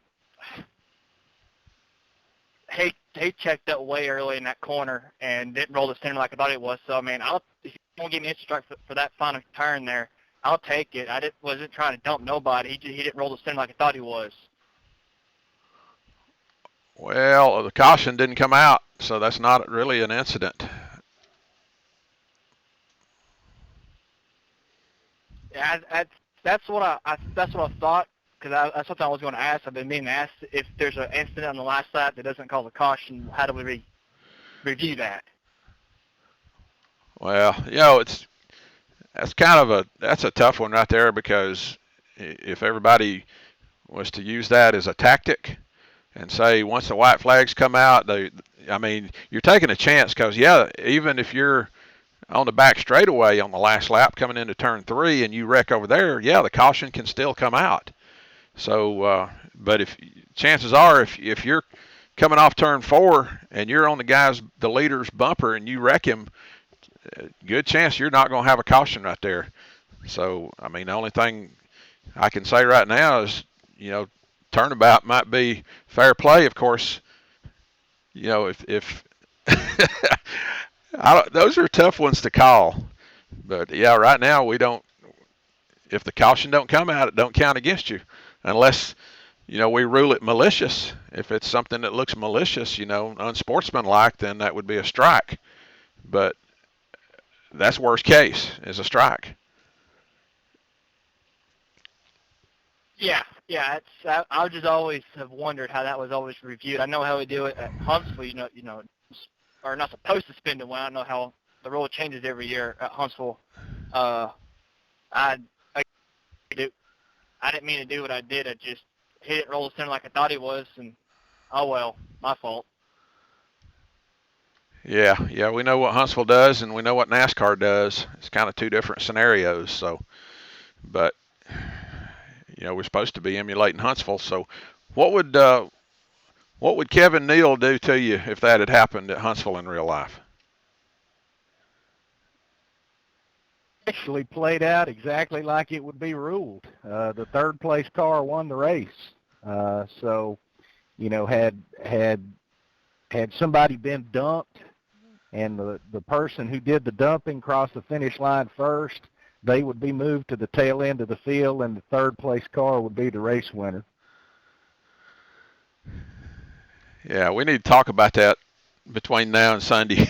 S5: he checked up way early in that corner and didn't roll the center like I thought it was. So I mean, if you won't give me an strike for that final turn there, I'll take it. Wasn't trying to dump nobody. He didn't roll the center like I thought he was.
S4: Well, the caution didn't come out, so that's not really an incident.
S6: Yeah, that's what I thought, because that's something I was going to ask. I've been meaning to ask if there's an incident on the last lap that doesn't cause a caution. How do we review that?
S4: Well, that's a tough one right there, because if everybody was to use that as a tactic and say once the white flags come out, you're taking a chance, because even if you're on the back straightaway on the last lap coming into turn 3 and you wreck over there, the caution can still come out. So, but if chances are, if you're coming off turn 4 and you're on the leader's bumper and you wreck him, good chance you're not going to have a caution right there. So, the only thing I can say right now is, turnabout might be fair play. Of course, if those are tough ones to call. But right now we don't. If the caution don't come out, it don't count against you, unless we rule it malicious. If it's something that looks malicious, unsportsmanlike, then that would be a strike. But that's worst case, is a strike.
S6: Yeah. I just always have wondered how that was always reviewed. I know how we do it at Huntsville. Are not supposed to spin the win. I don't know how the rule changes every year at Huntsville. I didn't mean to do what I did. I just hit it, roll the center like I thought he was, and oh well, my fault.
S4: Yeah, we know what Huntsville does and we know what NASCAR does. It's kind of two different scenarios. So, but we're supposed to be emulating Huntsville. So, what would Kevin Neal do to you if that had happened at Huntsville in real life?
S7: Actually played out exactly like it would be ruled. The third place car won the race. So, had somebody been dumped and the person who did the dumping crossed the finish line first, they would be moved to the tail end of the field, and the third place car would be the race winner.
S4: Yeah, we need to talk about that between now and Sunday,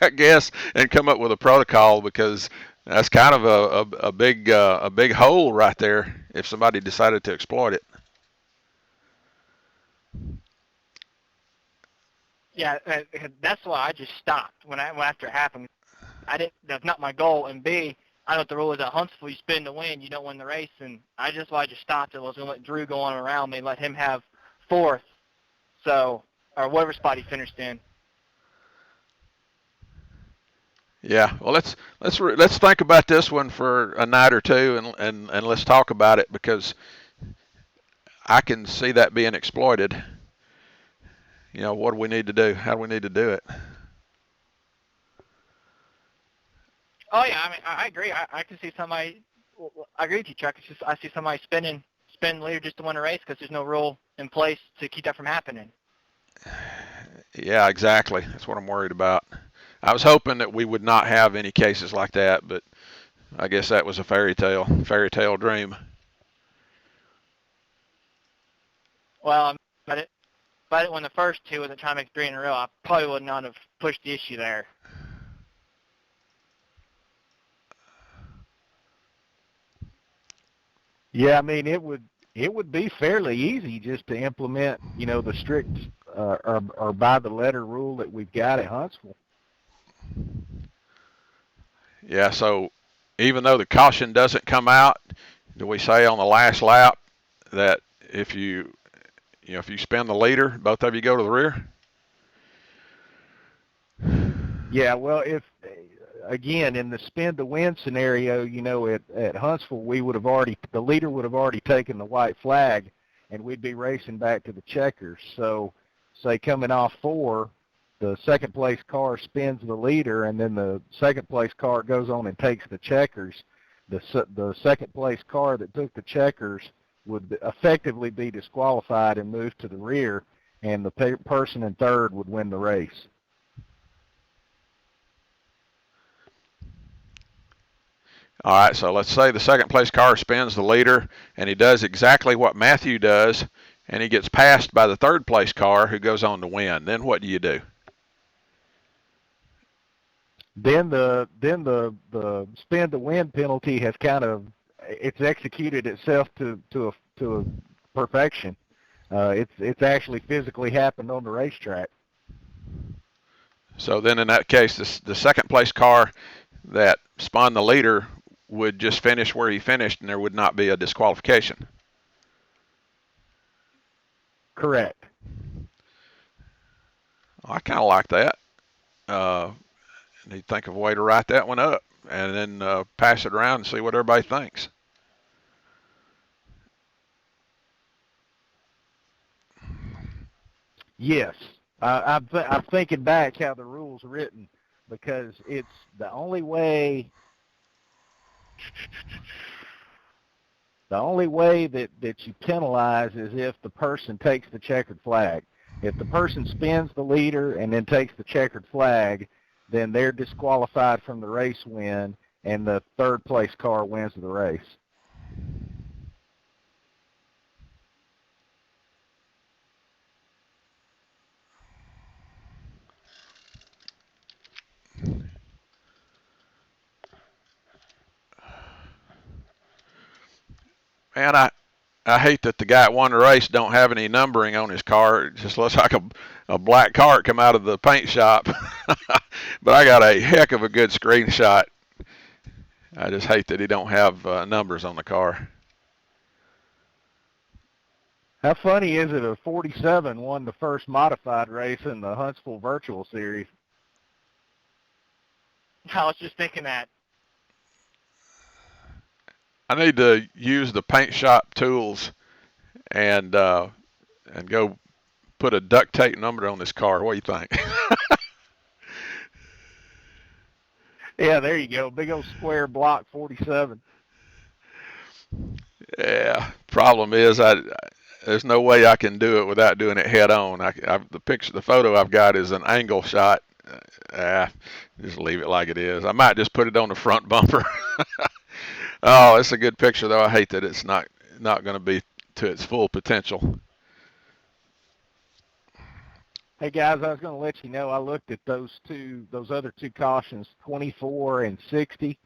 S4: I guess, and come up with a protocol, because that's kind of a big hole right there if somebody decided to exploit it.
S6: Yeah, that's why I just stopped when after it happened. That's not my goal. And B, I know what the rule is at Huntsville. You spin to win, you don't win the race. And I just stopped. I was going to let Drew go on around me, let him have fourth, or whatever spot he finished in.
S4: Yeah, well, let's think about this one for a night or two, and let's talk about it, because I can see that being exploited. What do we need to do? How do we need to do it?
S6: Oh yeah, I agree. I can see somebody. I agree with you, Chuck. It's just I see somebody spin later just to win a race because there's no rule in place to keep that from happening.
S4: Yeah, exactly. That's what I'm worried about. I was hoping that we would not have any cases like that, but I guess that was a fairy tale dream.
S6: Well, if I didn't win the first two and trying to make 3 in a row, I probably would not have pushed the issue there.
S7: Yeah, it would be fairly easy just to implement, the strict or by the letter rule that we've got at Huntsville.
S4: Yeah, so even though the caution doesn't come out, do we say on the last lap that if you spin the leader, both of you go to the rear?
S7: Yeah, well, if again in the spin to win scenario, at Huntsville the leader would have already taken the white flag, and we'd be racing back to the checkers. So, say coming off 4, the second place car spins the leader, and then the second place car goes on and takes the checkers. The second place car that took the checkers would effectively be disqualified and moved to the rear, and the person in third would win the race.
S4: All right, so let's say the second place car spins the leader, and he does exactly what Matthew does, and he gets passed by the third place car who goes on to win. Then what do you do?
S7: Then the spin to win penalty has kind of it's executed itself to a perfection. It's actually physically happened on the racetrack.
S4: So then in that case, the second place car that spun the leader would just finish where he finished, and there would not be a disqualification.
S7: Correct.
S4: I kind of like that. Need to think of a way to write that one up, and then pass it around and see what everybody thinks.
S7: Yes. I'm thinking back how the rule's written, because it's the only way that you penalize is if the person takes the checkered flag. If the person spins the leader and then takes the checkered flag, then they're disqualified from the race win, and the third place car wins the race.
S4: Man, I hate that the guy that won the race don't have any numbering on his car. It just looks like a black cart come out of the paint shop. But I got a heck of a good screenshot. I just hate that he don't have numbers on the car.
S7: How funny is it a 47 won the first modified race in the Huntsville Virtual Series?
S5: I was just thinking that.
S4: I need to use the paint shop tools and go put a duct tape number on this car. What do you think?
S7: Yeah, there you go. Big old square block 47.
S4: Yeah. Problem is, there's no way I can do it without doing it head on. The photo I've got is an angle shot. Just leave it like it is. I might just put it on the front bumper. Oh, it's a good picture though. I hate that it's not going to be to its full potential.
S7: Hey guys, I was going to let you know I looked at those other two cautions, 24 and 60,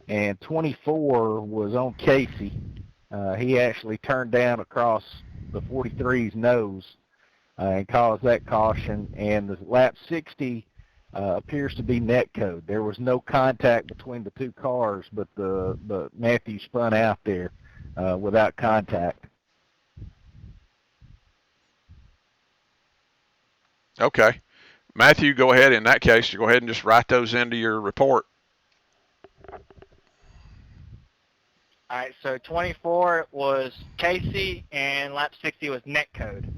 S7: and 24 was on Casey. He actually turned down across the 43's nose and caused that caution, and the lap 60 appears to be net code. There was no contact between the two cars, but the Matthew spun out there without contact.
S4: Okay. Matthew, go ahead. In that case, you go ahead and just write those into your report.
S5: All right, so 24 was Casey, and lap 60 was net code.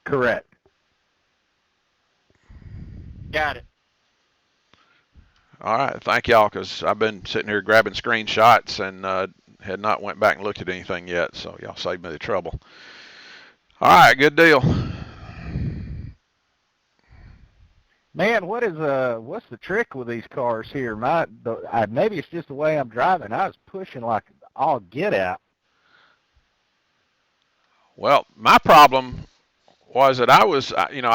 S7: Correct.
S5: Got it.
S4: All right. Thank y'all, because I've been sitting here grabbing screenshots and had not went back and looked at anything yet, so y'all saved me the trouble. All right, good deal.
S7: Man, what's the trick with these cars here? Maybe it's just the way I'm driving. I was pushing like all get out.
S4: Well, my problem was that I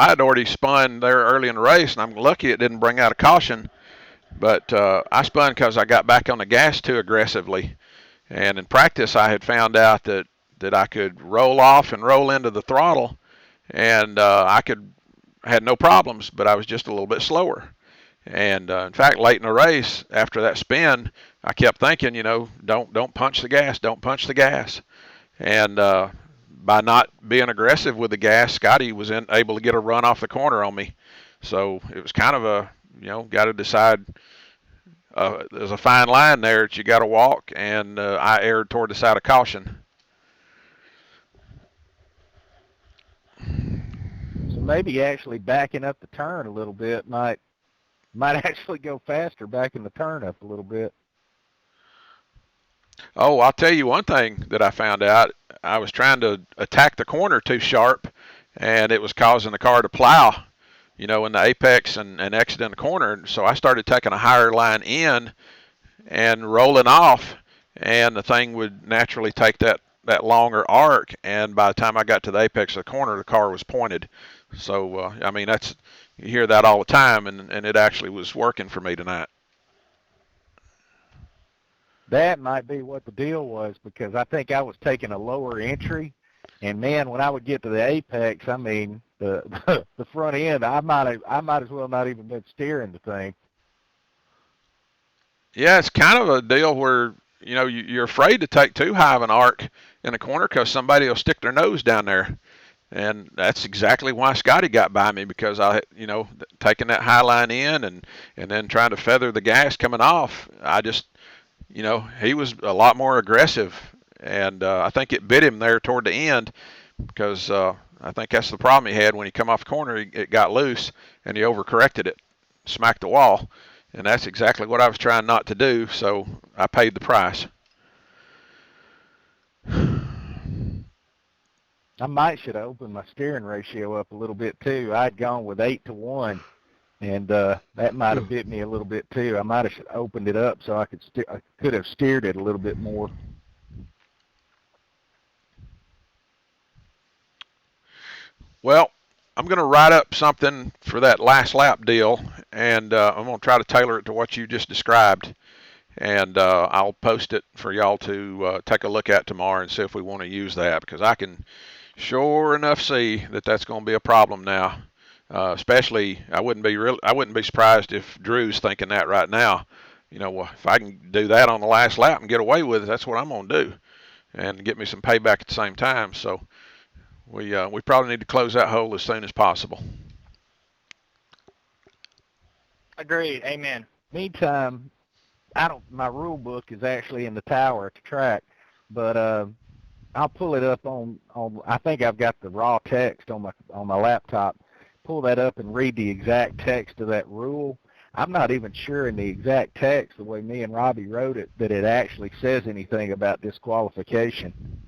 S4: had already spun there early in the race, and I'm lucky it didn't bring out a caution. But I spun because I got back on the gas too aggressively. And in practice, I had found out that I could roll off and roll into the throttle, and had no problems, but I was just a little bit slower. And in fact, late in the race, after that spin, I kept thinking, don't punch the gas, don't punch the gas. And by not being aggressive with the gas, Scotty was able to get a run off the corner on me. So it was kind of got to decide. There's a fine line there that you got to walk, and I erred toward the side of caution.
S7: So maybe actually backing up the turn a little bit might actually go faster backing the turn up a little bit.
S4: Oh, I'll tell you one thing that I found out. I was trying to attack the corner too sharp, and it was causing the car to plow, in the apex and exit in the corner. So I started taking a higher line in and rolling off, and the thing would naturally take that longer arc. And by the time I got to the apex of the corner, the car was pointed. So, you hear that all the time, and it actually was working for me tonight.
S7: That might be what the deal was, because I think I was taking a lower entry, and man, when I would get to the apex, I mean, the the front end, I might as well not even been steering the thing.
S4: Yeah, it's kind of a deal where, you know, you're afraid to take too high of an arc in a corner because somebody will stick their nose down there. And that's exactly why Scotty got by me, because I, you know, taking that high line in and then trying to feather the gas coming off, I just, you know, he was a lot more aggressive. And I think it bit him there toward the end, because I think that's the problem he had when he come off the corner. It got loose and he overcorrected it, smacked the wall. And that's exactly what I was trying not to do, so I paid the price.
S7: I might should have opened my steering ratio up a little bit too. I'd gone with 8-to-1, and that might have bit me a little bit too. I might have opened it up so I could have steered it a little bit more.
S4: Well, I'm going to write up something for that last lap deal, and I'm going to try to tailor it to what you just described. And I'll post it for y'all to take a look at tomorrow and see if we want to use that, because I can sure enough see that that's going to be a problem now. Especially, I wouldn't be surprised if Drew's thinking that right now. You know, well, if I can do that on the last lap and get away with it, that's what I'm going to do, and get me some payback at the same time. So we probably need to close that hole as soon as possible.
S5: Agreed. Amen.
S7: Meantime, my rule book is actually in the tower at the track, but I'll pull it up on I think I've got the raw text on my laptop. Pull that up and read the exact text of that rule. I'm not even sure in the exact text, the way me and Robbie wrote it, that it actually says anything about disqualification.